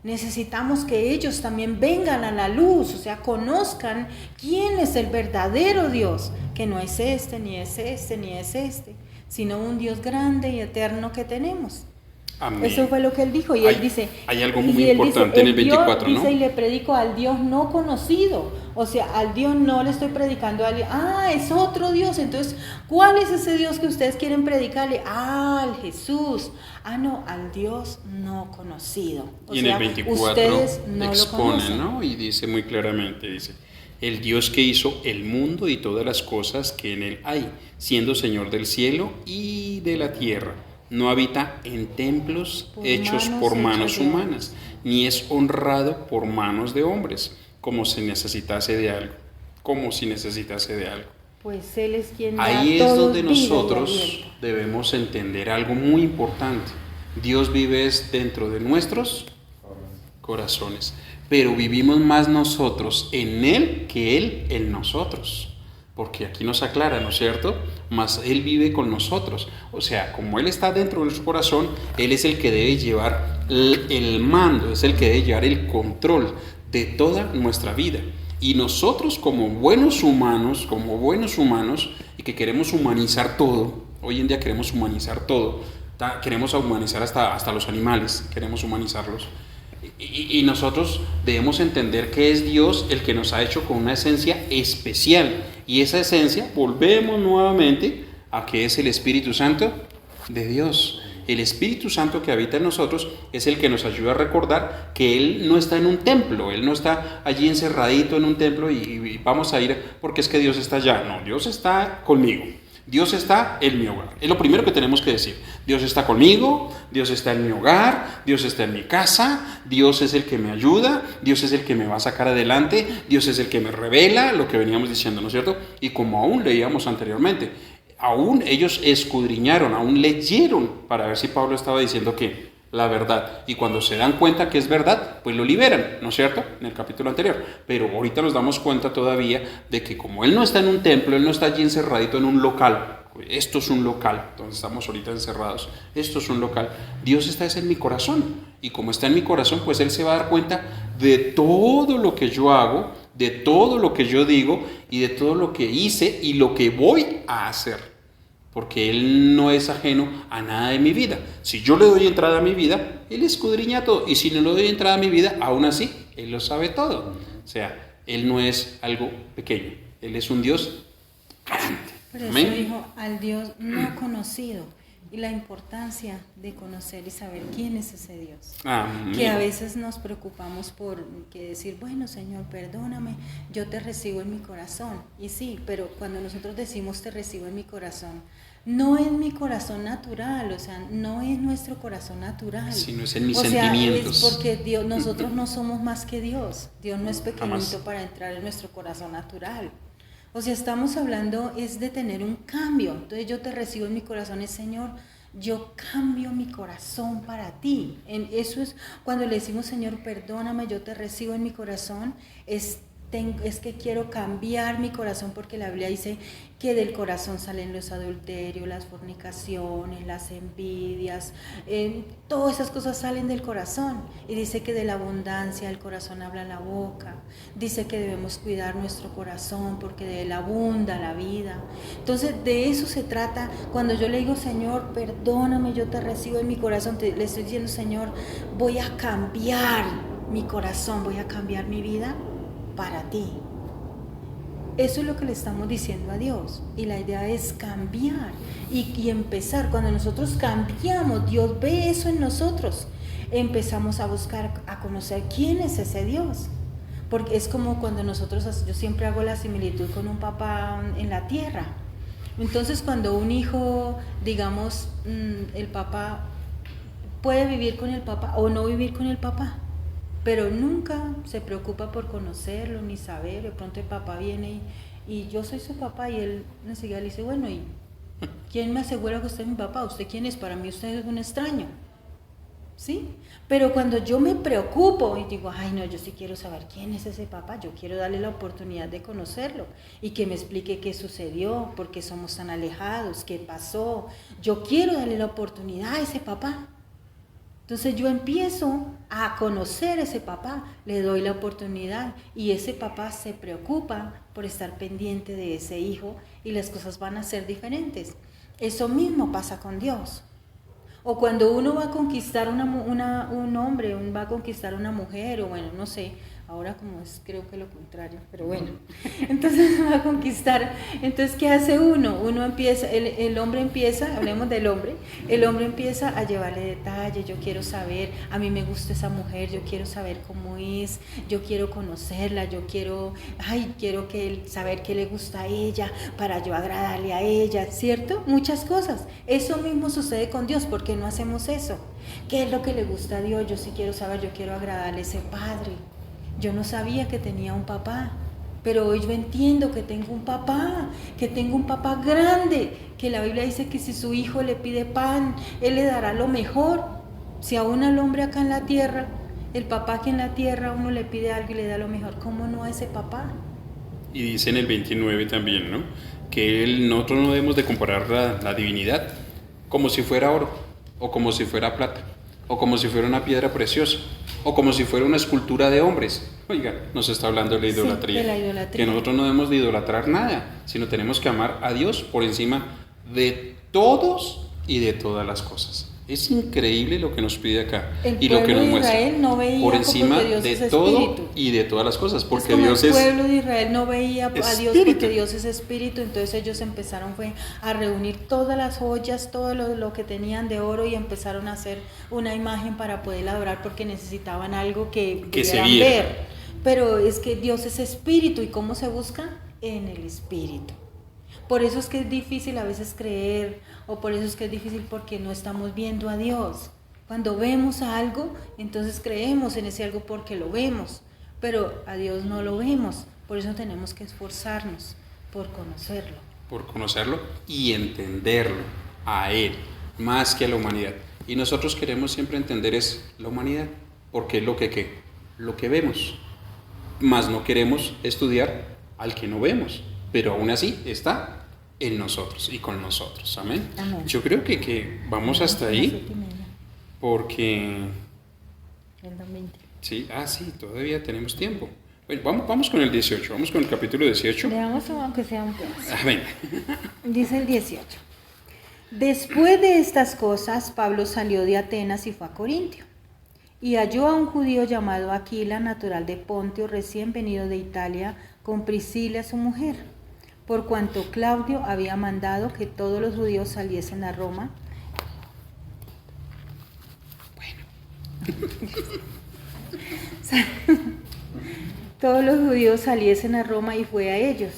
Necesitamos que ellos también vengan a la luz, o sea, conozcan quién es el verdadero Dios, que no es este, ni es este, ni es este, sino un Dios grande y eterno que tenemos. Amén. Eso fue lo que él dijo y él dice, hay algo muy importante en el 24, Dios, ¿no? Dice, y le predico al Dios no conocido, o sea, al Dios no le estoy predicando a alguien, es otro Dios, entonces, ¿cuál es ese Dios que ustedes quieren predicarle? Al Jesús, no, al Dios no conocido. Y en el 24 ustedes no expone, lo ¿no? Y dice muy claramente, dice, el Dios que hizo el mundo y todas las cosas que en él hay, siendo Señor del cielo y de la tierra. No habita en templos hechos por manos humanas, ni es honrado por manos de hombres, como si necesitase de algo, Pues Él es quien da Ahí es todo donde vida y nosotros aliento. debemos entender algo muy importante. Dios vive dentro de nuestros corazones, pero vivimos más nosotros en Él que Él en nosotros. Porque aquí nos aclara, ¿no es cierto? Más Él vive con nosotros. O sea, como Él está dentro de nuestro corazón, Él es el que debe llevar el mando, es el que debe llevar el control de toda nuestra vida. Y nosotros como buenos humanos, y que queremos humanizar todo, hoy en día queremos humanizar todo, queremos humanizar hasta los animales, queremos humanizarlos. Y nosotros debemos entender que es Dios el que nos ha hecho con una esencia especial. Y esa esencia, volvemos nuevamente a que es el Espíritu Santo de Dios. El Espíritu Santo que habita en nosotros es el que nos ayuda a recordar que Él no está en un templo, Él no está allí encerradito en un templo y vamos a ir porque es que Dios está allá. No, Dios está conmigo. Dios está en mi hogar. Es lo primero que tenemos que decir. Dios está conmigo, Dios está en mi hogar, Dios está en mi casa, Dios es el que me ayuda, Dios es el que me va a sacar adelante, Dios es el que me revela lo que veníamos diciendo, ¿no es cierto? Y como aún leíamos anteriormente, aún ellos escudriñaron, aún leyeron para ver si Pablo estaba diciendo que la verdad, y cuando se dan cuenta que es verdad, pues lo liberan, ¿no es cierto? En el capítulo anterior, pero ahorita nos damos cuenta todavía de que como Él no está en un templo, Él no está allí encerradito en un local, esto es un local, donde estamos ahorita encerrados, esto es un local, Dios está en mi corazón, y como está en mi corazón, pues Él se va a dar cuenta de todo lo que yo hago, de todo lo que yo digo, y de todo lo que hice y lo que voy a hacer. Porque Él no es ajeno a nada de mi vida. Si yo le doy entrada a mi vida, Él escudriña todo. Y si no le doy entrada a mi vida, aún así, Él lo sabe todo. O sea, Él no es algo pequeño. Él es un Dios grande. Pero eso dijo al Dios no conocido. Y la importancia de conocer y saber quién es ese Dios. Que a veces nos preocupamos por decir, bueno, Señor, perdóname, yo te recibo en mi corazón. Y sí, pero cuando nosotros decimos te recibo en mi corazón, no es mi corazón natural, o sea, no es nuestro corazón natural. Sino es en mis sentimientos. Es porque Dios, nosotros no somos más que Dios. Dios no es pequeñito para entrar en nuestro corazón natural. O sea, estamos hablando es de tener un cambio. Entonces yo te recibo en mi corazón, es Señor, yo cambio mi corazón para ti. Eso es cuando le decimos, Señor, perdóname, yo te recibo en mi corazón, es que quiero cambiar mi corazón, porque la Biblia dice que del corazón salen los adulterios, las fornicaciones, las envidias, todas esas cosas salen del corazón, y dice que de la abundancia del corazón habla la boca, dice que debemos cuidar nuestro corazón porque de él abunda la vida. Entonces de eso se trata. Cuando yo le digo, Señor, perdóname, yo te recibo en mi corazón, le estoy diciendo, Señor, voy a cambiar mi corazón, voy a cambiar mi vida para ti. Eso es lo que le estamos diciendo a Dios, y la idea es cambiar y empezar. Cuando nosotros cambiamos, Dios ve eso en nosotros, empezamos a buscar, a conocer quién es ese Dios, porque es como cuando nosotros, yo siempre hago la similitud con un papá en la tierra. Entonces cuando un hijo, digamos, el papá puede vivir con el papá o no vivir con el papá, pero nunca se preocupa por conocerlo ni saber. De pronto el papá viene y yo soy su papá, y él enseguida le dice, bueno, ¿y quién me asegura que usted es mi papá? ¿Usted quién es? Para mí usted es un extraño. ¿Sí? Pero cuando yo me preocupo y digo, ay no, yo sí quiero saber quién es ese papá, yo quiero darle la oportunidad de conocerlo y que me explique qué sucedió, por qué somos tan alejados, qué pasó, yo quiero darle la oportunidad a ese papá. Entonces yo empiezo a conocer a ese papá, le doy la oportunidad, y ese papá se preocupa por estar pendiente de ese hijo, y las cosas van a ser diferentes. Eso mismo pasa con Dios. O cuando uno va a conquistar un hombre, va a conquistar una mujer, o bueno, no sé, ahora como es creo que lo contrario, pero bueno, entonces va a conquistar. Entonces, ¿qué hace uno? Uno empieza, el hombre empieza, hablemos del hombre, el hombre empieza a llevarle detalles, yo quiero saber, a mí me gusta esa mujer, yo quiero saber cómo es, yo quiero conocerla, yo quiero, saber qué le gusta a ella, para yo agradarle a ella, ¿cierto? Muchas cosas. Eso mismo sucede con Dios. ¿Por qué no hacemos eso? ¿Qué es lo que le gusta a Dios? Yo sí quiero saber, yo quiero agradarle a ese padre. Yo no sabía que tenía un papá, pero hoy yo entiendo que tengo un papá grande, que la Biblia dice que si su hijo le pide pan, él le dará lo mejor. Si aún al hombre acá en la tierra, el papá que en la tierra uno le pide algo y le da lo mejor, ¿cómo no a ese papá? Y dice en el 29 también, ¿no? Que nosotros no debemos de comparar la divinidad como si fuera oro, o como si fuera plata, o como si fuera una piedra preciosa, o como si fuera una escultura de hombres. Oiga, nos está hablando de la idolatría. Sí, de la idolatría. Que nosotros no debemos de idolatrar nada, sino tenemos que amar a Dios por encima de todos y de todas las cosas. Es increíble lo que nos pide acá y lo que nos muestra. Israel no veía por encima Dios de es todo espíritu. Y de todas las cosas, porque como Dios el pueblo de Israel no veía a Dios espíritu. porque Dios es espíritu. Entonces ellos empezaron a reunir todas las joyas, todo lo que tenían de oro, y empezaron a hacer una imagen para poder adorar, porque necesitaban algo que pudieran ver. Pero es que Dios es espíritu, ¿y cómo se busca? En el espíritu. Por eso es que es difícil a veces creer, o por eso es que es difícil porque no estamos viendo a Dios. Cuando vemos a algo, entonces creemos en ese algo porque lo vemos, pero a Dios no lo vemos. Por eso tenemos que esforzarnos por conocerlo. Por conocerlo y entenderlo a Él, más que a la humanidad. Y nosotros queremos siempre entender es la humanidad, porque es lo que vemos. Más no queremos estudiar al que no vemos, pero aún así está en nosotros y con nosotros. Amén. Amén. Yo creo que vamos hasta ahí, porque... Sí, sí, todavía tenemos tiempo. Bueno, vamos con el 18, vamos con el capítulo 18. Leamos aunque sea un pedazo. Amén. Dice el 18. Después de estas cosas, Pablo salió de Atenas y fue a Corintio. Y halló a un judío llamado Aquila, natural de Pontio, recién venido de Italia, con Priscila su mujer, por cuanto Claudio había mandado que todos los judíos saliesen a Roma. Todos los judíos saliesen a Roma, y fue a ellos.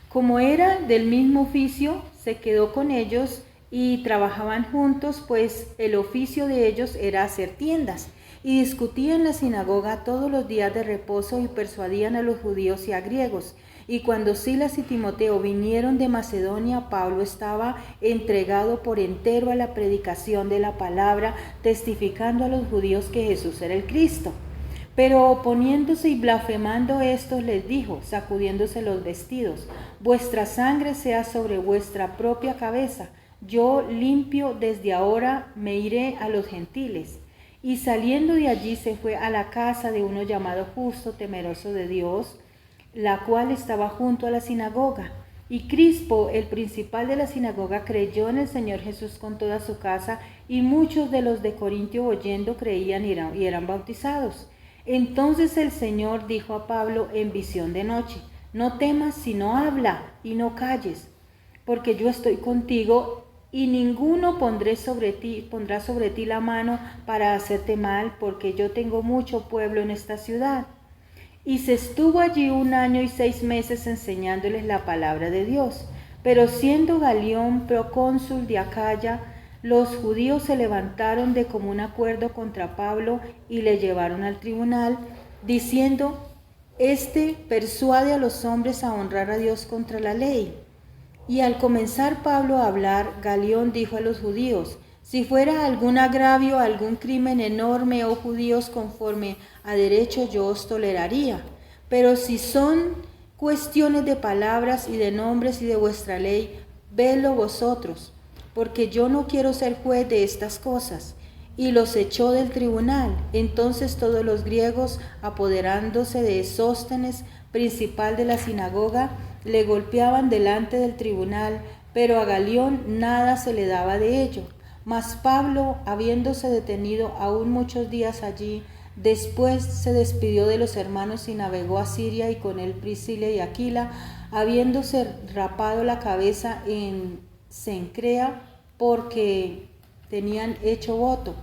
Como era del mismo oficio, se quedó con ellos y trabajaban juntos, pues el oficio de ellos era hacer tiendas. Y discutían en la sinagoga todos los días de reposo y persuadían a los judíos y a griegos. Y cuando Silas y Timoteo vinieron de Macedonia, Pablo estaba entregado por entero a la predicación de la palabra, testificando a los judíos que Jesús era el Cristo. Pero oponiéndose y blasfemando estos, les dijo, sacudiéndose los vestidos: vuestra sangre sea sobre vuestra propia cabeza. Yo limpio desde ahora me iré a los gentiles. Y saliendo de allí se fue a la casa de uno llamado Justo, temeroso de Dios, la cual estaba junto a la sinagoga. Y Crispo, el principal de la sinagoga, creyó en el Señor Jesús con toda su casa, y muchos de los de Corintio, oyendo, creían y eran bautizados. Entonces el Señor dijo a Pablo en visión de noche: no temas, sino habla y no calles, porque yo estoy contigo, y ninguno pondrá sobre ti la mano para hacerte mal, porque yo tengo mucho pueblo en esta ciudad. Y se estuvo allí 1 año y 6 meses enseñándoles la palabra de Dios. Pero siendo Galión procónsul de Acaya, los judíos se levantaron de común acuerdo contra Pablo y le llevaron al tribunal, diciendo: este persuade a los hombres a honrar a Dios contra la ley. Y al comenzar Pablo a hablar, Galión dijo a los judíos: si fuera algún agravio, algún crimen enorme, oh judíos, conforme a derecho, yo os toleraría. Pero si son cuestiones de palabras y de nombres y de vuestra ley, vedlo vosotros, porque yo no quiero ser juez de estas cosas. Y los echó del tribunal. Entonces todos los griegos, apoderándose de Sóstenes, principal de la sinagoga, le golpeaban delante del tribunal, pero a Galión nada se le daba de ello. Mas Pablo, habiéndose detenido aún muchos días allí, después se despidió de los hermanos y navegó a Siria, y con él Priscila y Aquila, habiéndose rapado la cabeza en Cencrea, porque tenían hecho voto.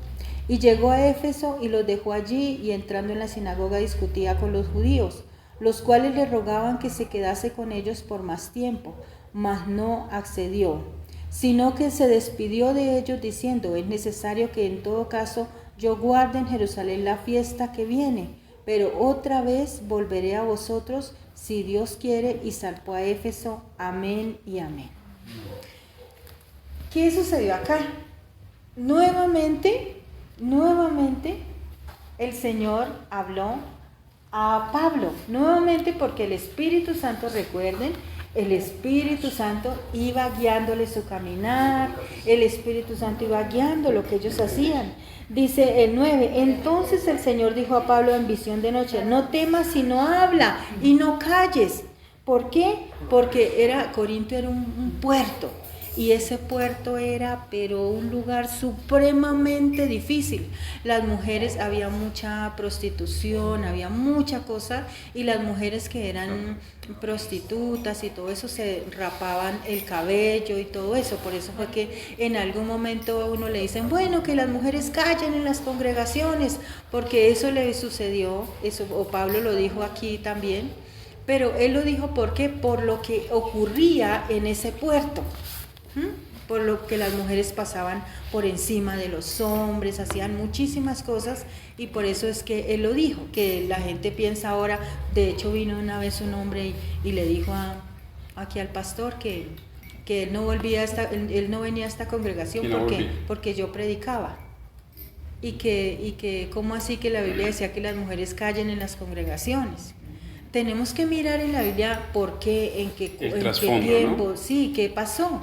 Y llegó a Éfeso y los dejó allí, y entrando en la sinagoga discutía con los judíos, los cuales le rogaban que se quedase con ellos por más tiempo, mas no accedió, sino que se despidió de ellos diciendo: es necesario que en todo caso yo guarde en Jerusalén la fiesta que viene, pero otra vez volveré a vosotros si Dios quiere. Y salpó a Éfeso. Amén y amén. ¿Qué sucedió acá? Nuevamente el Señor habló a Pablo, nuevamente, porque el Espíritu Santo, recuerden, el Espíritu Santo iba guiándole su caminar, el Espíritu Santo iba guiando lo que ellos hacían. Dice el 9, entonces el Señor dijo a Pablo en visión de noche: no temas, sino habla y no calles. ¿Por qué? Porque Corinto era un puerto, y ese puerto era, pero un lugar supremamente difícil. Las mujeres, había mucha prostitución, había mucha cosa, y las mujeres que eran prostitutas y todo eso se rapaban el cabello y todo eso. Por eso fue que en algún momento a uno le dicen: bueno, que las mujeres callen en las congregaciones, porque eso le sucedió, eso, o Pablo lo dijo aquí también, pero él lo dijo ¿por qué? Por lo que ocurría en ese puerto. Por lo que las mujeres pasaban por encima de los hombres, hacían muchísimas cosas, y por eso es que él lo dijo, que la gente piensa ahora. De hecho vino una vez un hombre y le dijo aquí al pastor que él no volvía él no venía a esta congregación porque yo predicaba, y que cómo así que la Biblia decía que las mujeres callen en las congregaciones. Tenemos que mirar en la Biblia por qué, en qué tiempo, ¿no? Sí, qué pasó.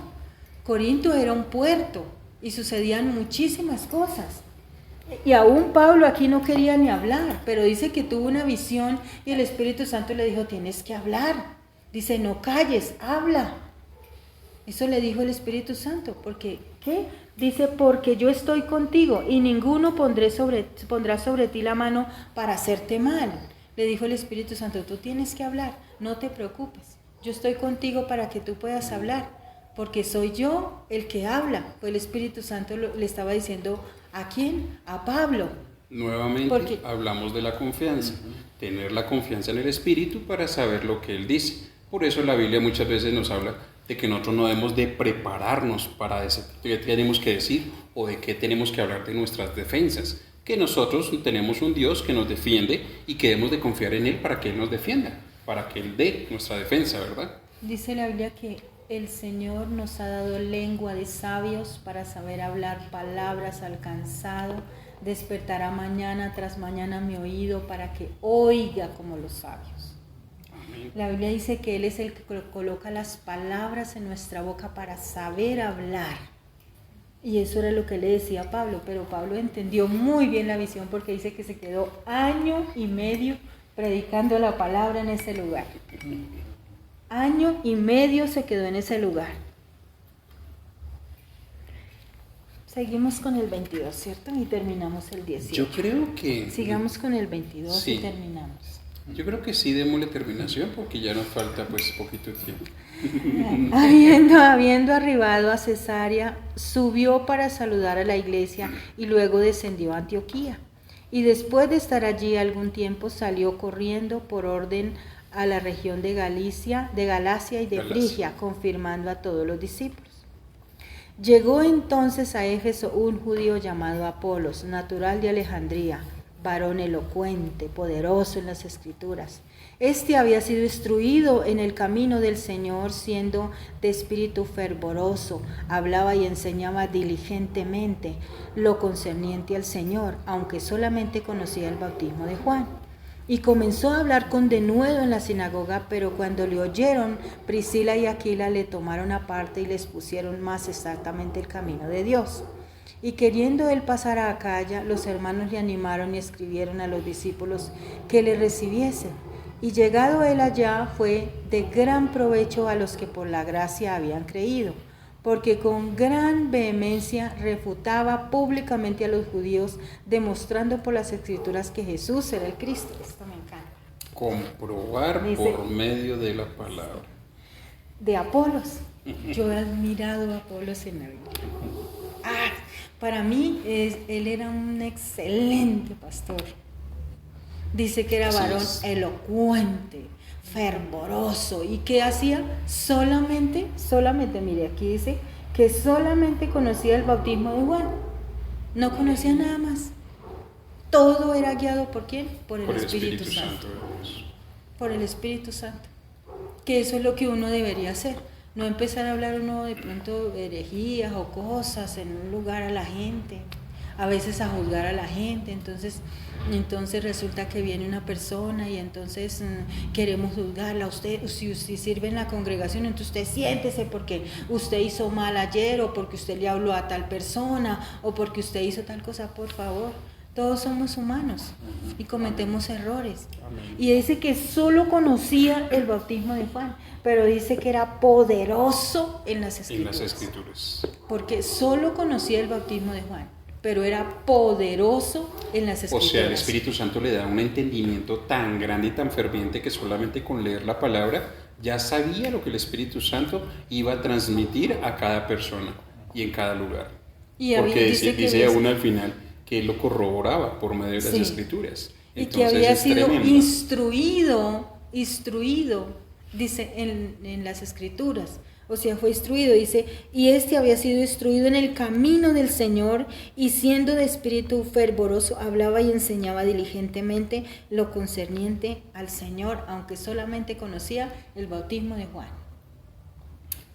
Corinto era un puerto y sucedían muchísimas cosas. Y aún Pablo aquí no quería ni hablar, pero dice que tuvo una visión y el Espíritu Santo le dijo: tienes que hablar. Dice: no calles, habla. Eso le dijo el Espíritu Santo. Porque, ¿qué? Dice: porque yo estoy contigo y ninguno pondrá sobre ti la mano para hacerte mal. Le dijo el Espíritu Santo: tú tienes que hablar, no te preocupes. Yo estoy contigo para que tú puedas hablar. Porque soy yo el que habla. Pues el Espíritu Santo le estaba diciendo: ¿a quién? A Pablo. Nuevamente hablamos de la confianza, tener la confianza en el Espíritu para saber lo que Él dice. Por eso la Biblia muchas veces nos habla de que nosotros no debemos de prepararnos para decir qué tenemos que decir o de qué tenemos que hablar de nuestras defensas. Que nosotros tenemos un Dios que nos defiende y que debemos de confiar en Él para que Él nos defienda, para que Él dé nuestra defensa, ¿verdad? Dice la Biblia que el Señor nos ha dado lengua de sabios para saber hablar palabras al cansado. Despertará mañana tras mañana mi oído para que oiga como los sabios. Amén. La Biblia dice que Él es el que coloca las palabras en nuestra boca para saber hablar. Y eso era lo que le decía a Pablo, pero Pablo entendió muy bien la visión, porque dice que se quedó 1 año y medio predicando la palabra en ese lugar. 1 año y medio se quedó en ese lugar. Seguimos con el 22, ¿cierto? Y terminamos el 18. Yo creo que... Sigamos con el 22 sí. Y terminamos. Yo creo que sí, démosle terminación porque ya nos falta pues poquito tiempo. Habiendo arribado a Cesarea, subió para saludar a la iglesia y luego descendió a Antioquía. Y después de estar allí algún tiempo salió corriendo por orden a la región de Galacia y de Galacia. Frigia, confirmando a todos los discípulos. Llegó entonces a Éfeso un judío llamado Apolos, natural de Alejandría, varón elocuente, poderoso en las Escrituras. Este había sido instruido en el camino del Señor, siendo de espíritu fervoroso, hablaba y enseñaba diligentemente lo concerniente al Señor, aunque solamente conocía el bautismo de Juan. Y comenzó a hablar con denuedo en la sinagoga, pero cuando le oyeron, Priscila y Aquila le tomaron aparte y les pusieron más exactamente el camino de Dios. Y queriendo él pasar a Acaya, los hermanos le animaron y escribieron a los discípulos que le recibiesen. Y llegado él allá, fue de gran provecho a los que por la gracia habían creído, porque con gran vehemencia refutaba públicamente a los judíos, demostrando por las Escrituras que Jesús era el Cristo. Esto me encanta. Comprobar Dice, por medio de la palabra. De Apolos. Yo he admirado a Apolos en la Biblia. Para mí, él era un excelente pastor. Dice que era varón elocuente, fervoroso. ¿Y qué hacía? Solamente, mire, aquí dice que solamente conocía el bautismo de Juan. No conocía nada más. Todo era guiado ¿por quién? Por el Espíritu Santo. Por el Espíritu Santo. Que eso es lo que uno debería hacer. No empezar a hablar uno de pronto herejías o cosas en un lugar a la gente. A veces a juzgar a la gente, entonces resulta que viene una persona y entonces queremos juzgarla. Usted, si usted sirve en la congregación, entonces usted siéntese porque usted hizo mal ayer, o porque usted le habló a tal persona, o porque usted hizo tal cosa. Por favor, todos somos humanos y cometemos errores. Y dice que solo conocía el bautismo de Juan, pero dice que era poderoso en las Escrituras. Porque solo conocía el bautismo de Juan, pero era poderoso en las Escrituras. O sea, el Espíritu Santo le da un entendimiento tan grande y tan ferviente que solamente con leer la palabra ya sabía lo que el Espíritu Santo iba a transmitir a cada persona y en cada lugar. Porque dice aún al final que él lo corroboraba por medio de las Escrituras. Entonces, y que había sido instruido, dice en las Escrituras. O sea, fue instruido, dice, y este había sido instruido en el camino del Señor, y siendo de espíritu fervoroso, hablaba y enseñaba diligentemente lo concerniente al Señor, aunque solamente conocía el bautismo de Juan.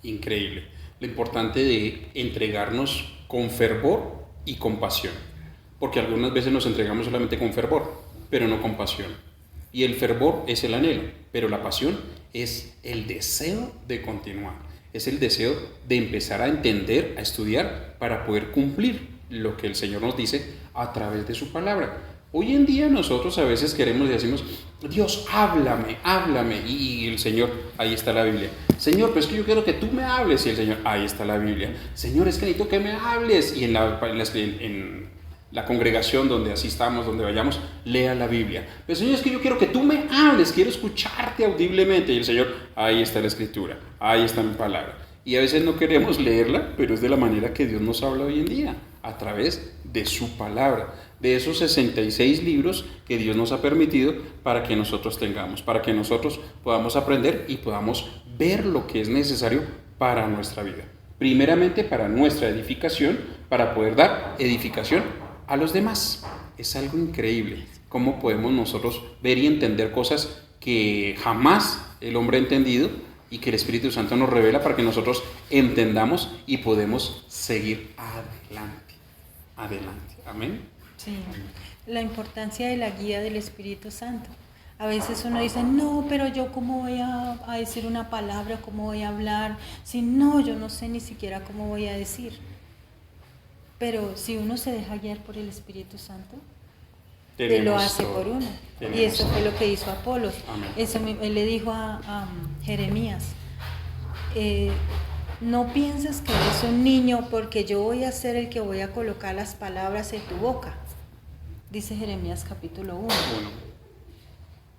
Increíble. Lo importante de entregarnos con fervor y con pasión, porque algunas veces nos entregamos solamente con fervor, pero no con pasión. Y el fervor es el anhelo, pero la pasión es el deseo de continuar. Es el deseo de empezar a entender, a estudiar, para poder cumplir lo que el Señor nos dice a través de su palabra. Hoy en día nosotros a veces queremos y decimos, Dios, háblame, y el Señor, ahí está la Biblia. Señor, pues es que yo quiero que tú me hables, y el Señor, ahí está la Biblia. Señor, es que necesito que me hables, y en la congregación donde asistamos, donde vayamos, lea la Biblia. Pero Señor, es que yo quiero que tú me hables, quiero escucharte audiblemente. Y el Señor, ahí está la Escritura, ahí está mi palabra. Y a veces no queremos leerla, pero es de la manera que Dios nos habla hoy en día, a través de su palabra, de esos 66 libros que Dios nos ha permitido para que nosotros tengamos, para que nosotros podamos aprender y podamos ver lo que es necesario para nuestra vida. Primeramente para nuestra edificación, para poder dar edificación a los demás. Es algo increíble cómo podemos nosotros ver y entender cosas que jamás el hombre ha entendido y que el Espíritu Santo nos revela para que nosotros entendamos y podemos seguir adelante. Amén. Sí, la importancia de la guía del Espíritu Santo. A veces uno dice, no, pero yo cómo voy a decir una palabra, cómo voy a hablar, si no, yo no sé ni siquiera cómo voy a decir. Pero si uno se deja guiar por el Espíritu Santo, Él lo hace por uno. Y eso fue lo que hizo Apolos. Eso, él le dijo a Jeremías, no pienses que eres un niño, porque yo voy a ser el que voy a colocar las palabras en tu boca. Dice Jeremías capítulo 1.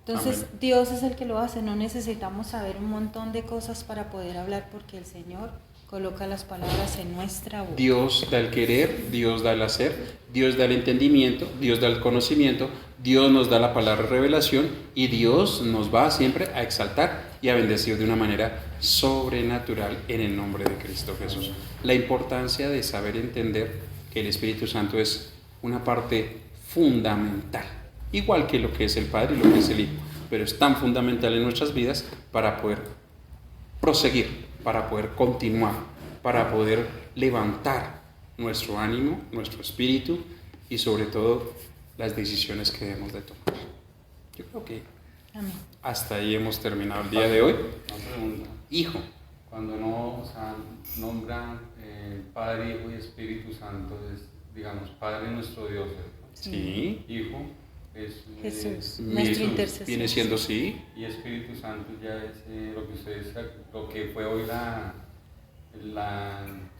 Entonces, Dios es el que lo hace. No necesitamos saber un montón de cosas para poder hablar, porque el Señor coloca las palabras en nuestra boca. Dios da el querer, Dios da el hacer, Dios da el entendimiento, Dios da el conocimiento, Dios nos da la palabra revelación y Dios nos va siempre a exaltar y a bendecir de una manera sobrenatural en el nombre de Cristo Jesús. La importancia de saber entender que el Espíritu Santo es una parte fundamental, igual que lo que es el Padre y lo que es el Hijo, pero es tan fundamental en nuestras vidas para poder proseguir, para poder continuar, para poder levantar nuestro ánimo, nuestro espíritu y sobre todo las decisiones que debemos de tomar. Yo creo que Amén. hasta ahí hemos terminado el día de hoy. Una pregunta. Hijo, Cuando no, nombran Padre, Hijo y Espíritu Santo, es, digamos, Padre nuestro Dios, ¿cierto? sí, Hijo es Jesús, mi- nuestro intercesor. viene siendo sí, y Espíritu Santo ya es lo que ustedes, lo que fue hoy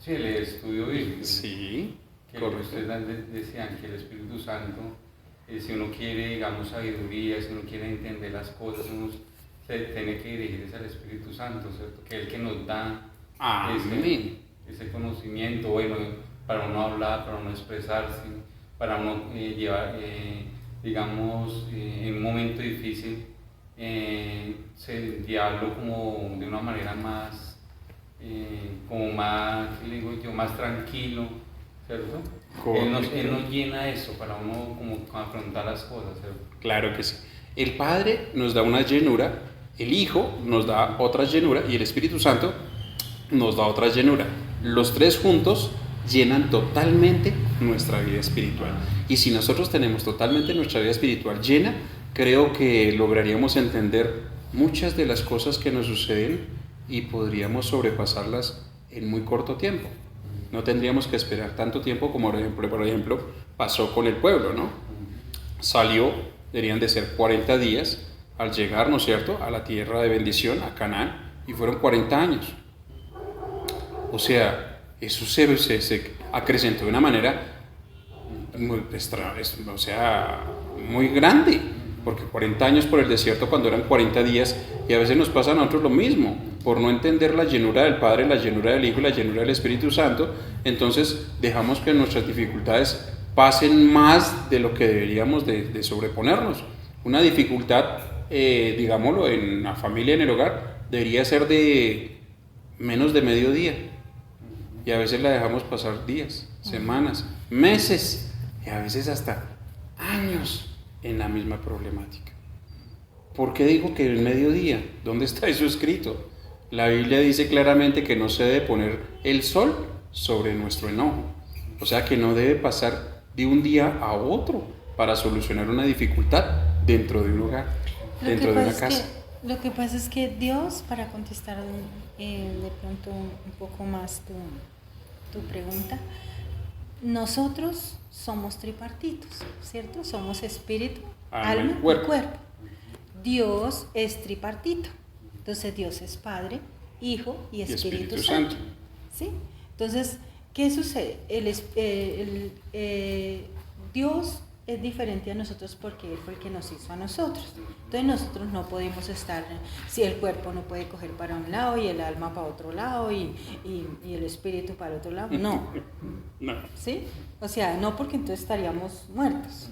sí, el estudio bíblico. sí, Que correcto. ustedes decían que el Espíritu Santo, si uno quiere, digamos, sabiduría, si uno quiere entender las cosas, uno se tiene que dirigirse al Espíritu Santo, ¿cierto? Que es el que nos da Amén. ese conocimiento, bueno, para uno hablar, para uno expresarse, para uno llevar, digamos, en un momento difícil, guiarlo como de una manera más, como más, ¿qué le digo yo?, más tranquilo, ¿cierto? Correcto. Él nos llena eso para uno como afrontar las cosas, ¿cierto? Claro que sí. El Padre nos da una llenura, el Hijo nos da otra llenura y el Espíritu Santo nos da otra llenura. Los tres juntos llenan totalmente nuestra vida espiritual. Y si nosotros tenemos totalmente nuestra vida espiritual llena, creo que lograríamos entender muchas de las cosas que nos suceden y podríamos sobrepasarlas en muy corto tiempo. No tendríamos que esperar tanto tiempo como por ejemplo pasó con el pueblo, ¿no? Salió, deberían de ser 40 días al llegar, ¿no es cierto?, a la tierra de bendición, a Canaán, y fueron 40 años. O sea, eso se acrecentó de una manera muy grande, porque 40 años por el desierto cuando eran 40 días, y a veces nos pasa a nosotros lo mismo, por no entender la llenura del Padre, la llenura del Hijo y la llenura del Espíritu Santo, entonces dejamos que nuestras dificultades pasen más de lo que deberíamos de sobreponernos. Una dificultad, digámoslo, en la familia, en el hogar, debería ser de menos de medio día, y a veces la dejamos pasar días, semanas, meses, y a veces hasta años en la misma problemática. ¿Por qué digo que el mediodía? ¿Dónde está eso escrito? La Biblia dice claramente que no se debe poner el sol sobre nuestro enojo. O sea que no debe pasar de un día a otro para solucionar una dificultad dentro de un hogar, dentro de una casa. Lo que pasa es que Dios, para contestar de pronto un poco más tu pregunta, nosotros somos tripartitos, ¿cierto? Somos espíritu, alma y cuerpo. Dios es tripartito. Entonces Dios es Padre, Hijo y Espíritu Santo. ¿Sí? Entonces, ¿qué sucede? Dios es diferente a nosotros porque Él fue el que nos hizo a nosotros. Entonces nosotros no podemos estar, si el cuerpo no puede coger para un lado y el alma para otro lado y el espíritu para otro lado, no. No. ¿Sí? O sea, no, porque entonces estaríamos muertos.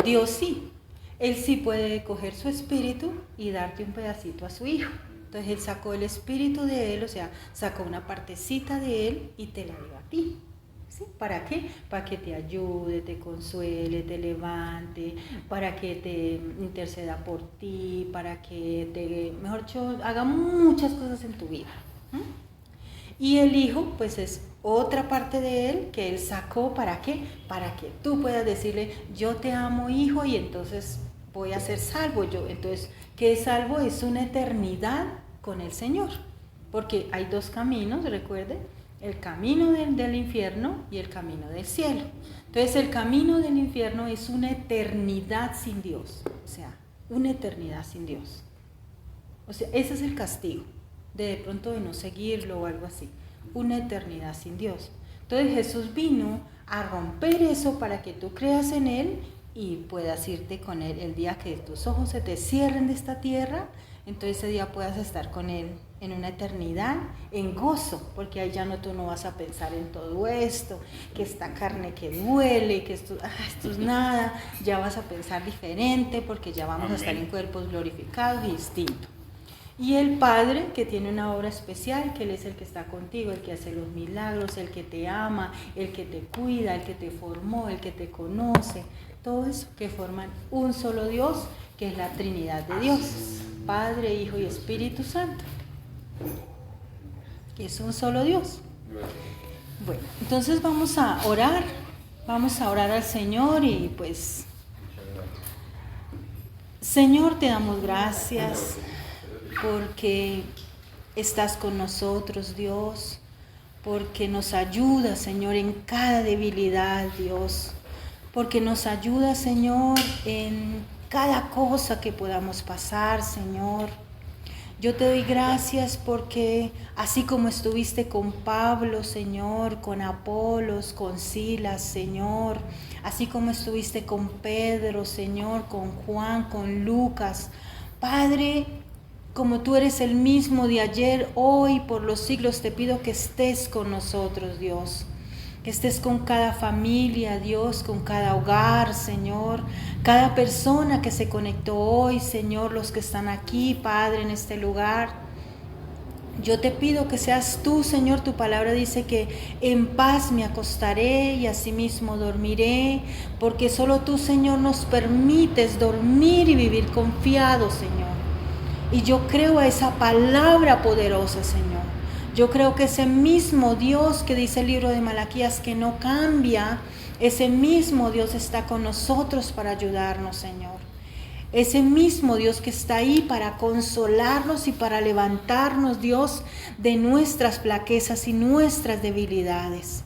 Dios sí. Él sí puede coger su espíritu y darte un pedacito a su hijo. Entonces Él sacó el espíritu de Él, o sea, sacó una partecita de Él y te la dio a ti. ¿Sí? ¿Para qué? Para que te ayude, te consuele, te levante, para que te interceda por ti, para que te, mejor dicho, haga muchas cosas en tu vida. Y el Hijo, pues es otra parte de Él que Él sacó, ¿para qué? Para que tú puedas decirle, yo te amo, Hijo, y entonces voy a ser salvo yo. Entonces, ¿qué es salvo? Es una eternidad con el Señor. Porque hay dos caminos, recuerde, el camino del infierno y el camino del cielo. Entonces, el camino del infierno es una eternidad sin Dios. O sea, una eternidad sin Dios. O sea, ese es el castigo. De pronto de no seguirlo o algo así. Una eternidad sin Dios. Entonces, Jesús vino a romper eso para que tú creas en Él y puedas irte con Él el día que tus ojos se te cierren de esta tierra, entonces ese día puedas estar con Él en una eternidad, en gozo, porque ahí ya no tú no vas a pensar en todo esto, que esta carne que duele, que esto es nada, ya vas a pensar diferente porque ya vamos a estar en cuerpos glorificados y distintos. Y el Padre, que tiene una obra especial, que Él es el que está contigo, el que hace los milagros, el que te ama, el que te cuida, el que te formó, el que te conoce, todo eso que forman un solo Dios, que es la Trinidad de Dios, Padre, Hijo y Espíritu Santo. Que es un solo Dios. Bueno, entonces vamos a orar al Señor y pues, Señor, te damos gracias porque estás con nosotros, Dios, porque nos ayudas, Señor, en cada debilidad, Dios, porque nos ayudas, Señor, en cada cosa que podamos pasar, Señor. Yo te doy gracias porque así como estuviste con Pablo, Señor, con Apolos, con Silas, Señor, así como estuviste con Pedro, Señor, con Juan, con Lucas, Padre, como tú eres el mismo de ayer, hoy, por los siglos, te pido que estés con nosotros, Dios. Que estés con cada familia, Dios, con cada hogar, Señor, cada persona que se conectó hoy, Señor, los que están aquí, Padre, en este lugar. Yo te pido que seas tú, Señor, tu palabra dice que en paz me acostaré y asimismo dormiré, porque solo tú, Señor, nos permites dormir y vivir confiados, Señor. Y yo creo a esa palabra poderosa, Señor. Yo creo que ese mismo Dios que dice el libro de Malaquías que no cambia, ese mismo Dios está con nosotros para ayudarnos, Señor. Ese mismo Dios que está ahí para consolarnos y para levantarnos, Dios, de nuestras flaquezas y nuestras debilidades.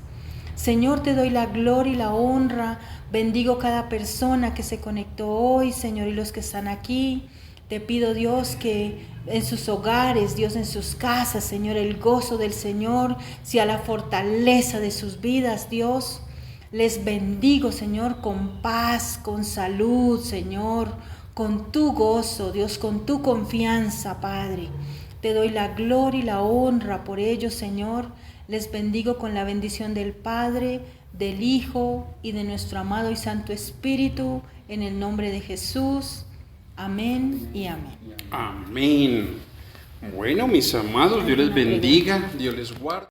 Señor, te doy la gloria y la honra. Bendigo cada persona que se conectó hoy, Señor, y los que están aquí. Te pido, Dios, que en sus hogares, Dios, en sus casas, Señor, el gozo del Señor sea la fortaleza de sus vidas, Dios. Les bendigo, Señor, con paz, con salud, Señor, con tu gozo, Dios, con tu confianza, Padre. Te doy la gloria y la honra por ellos, Señor. Les bendigo con la bendición del Padre, del Hijo y de nuestro amado y santo Espíritu, en el nombre de Jesús. Amén y amén. Amén. Bueno, mis amados, Dios les bendiga, Dios les guarde.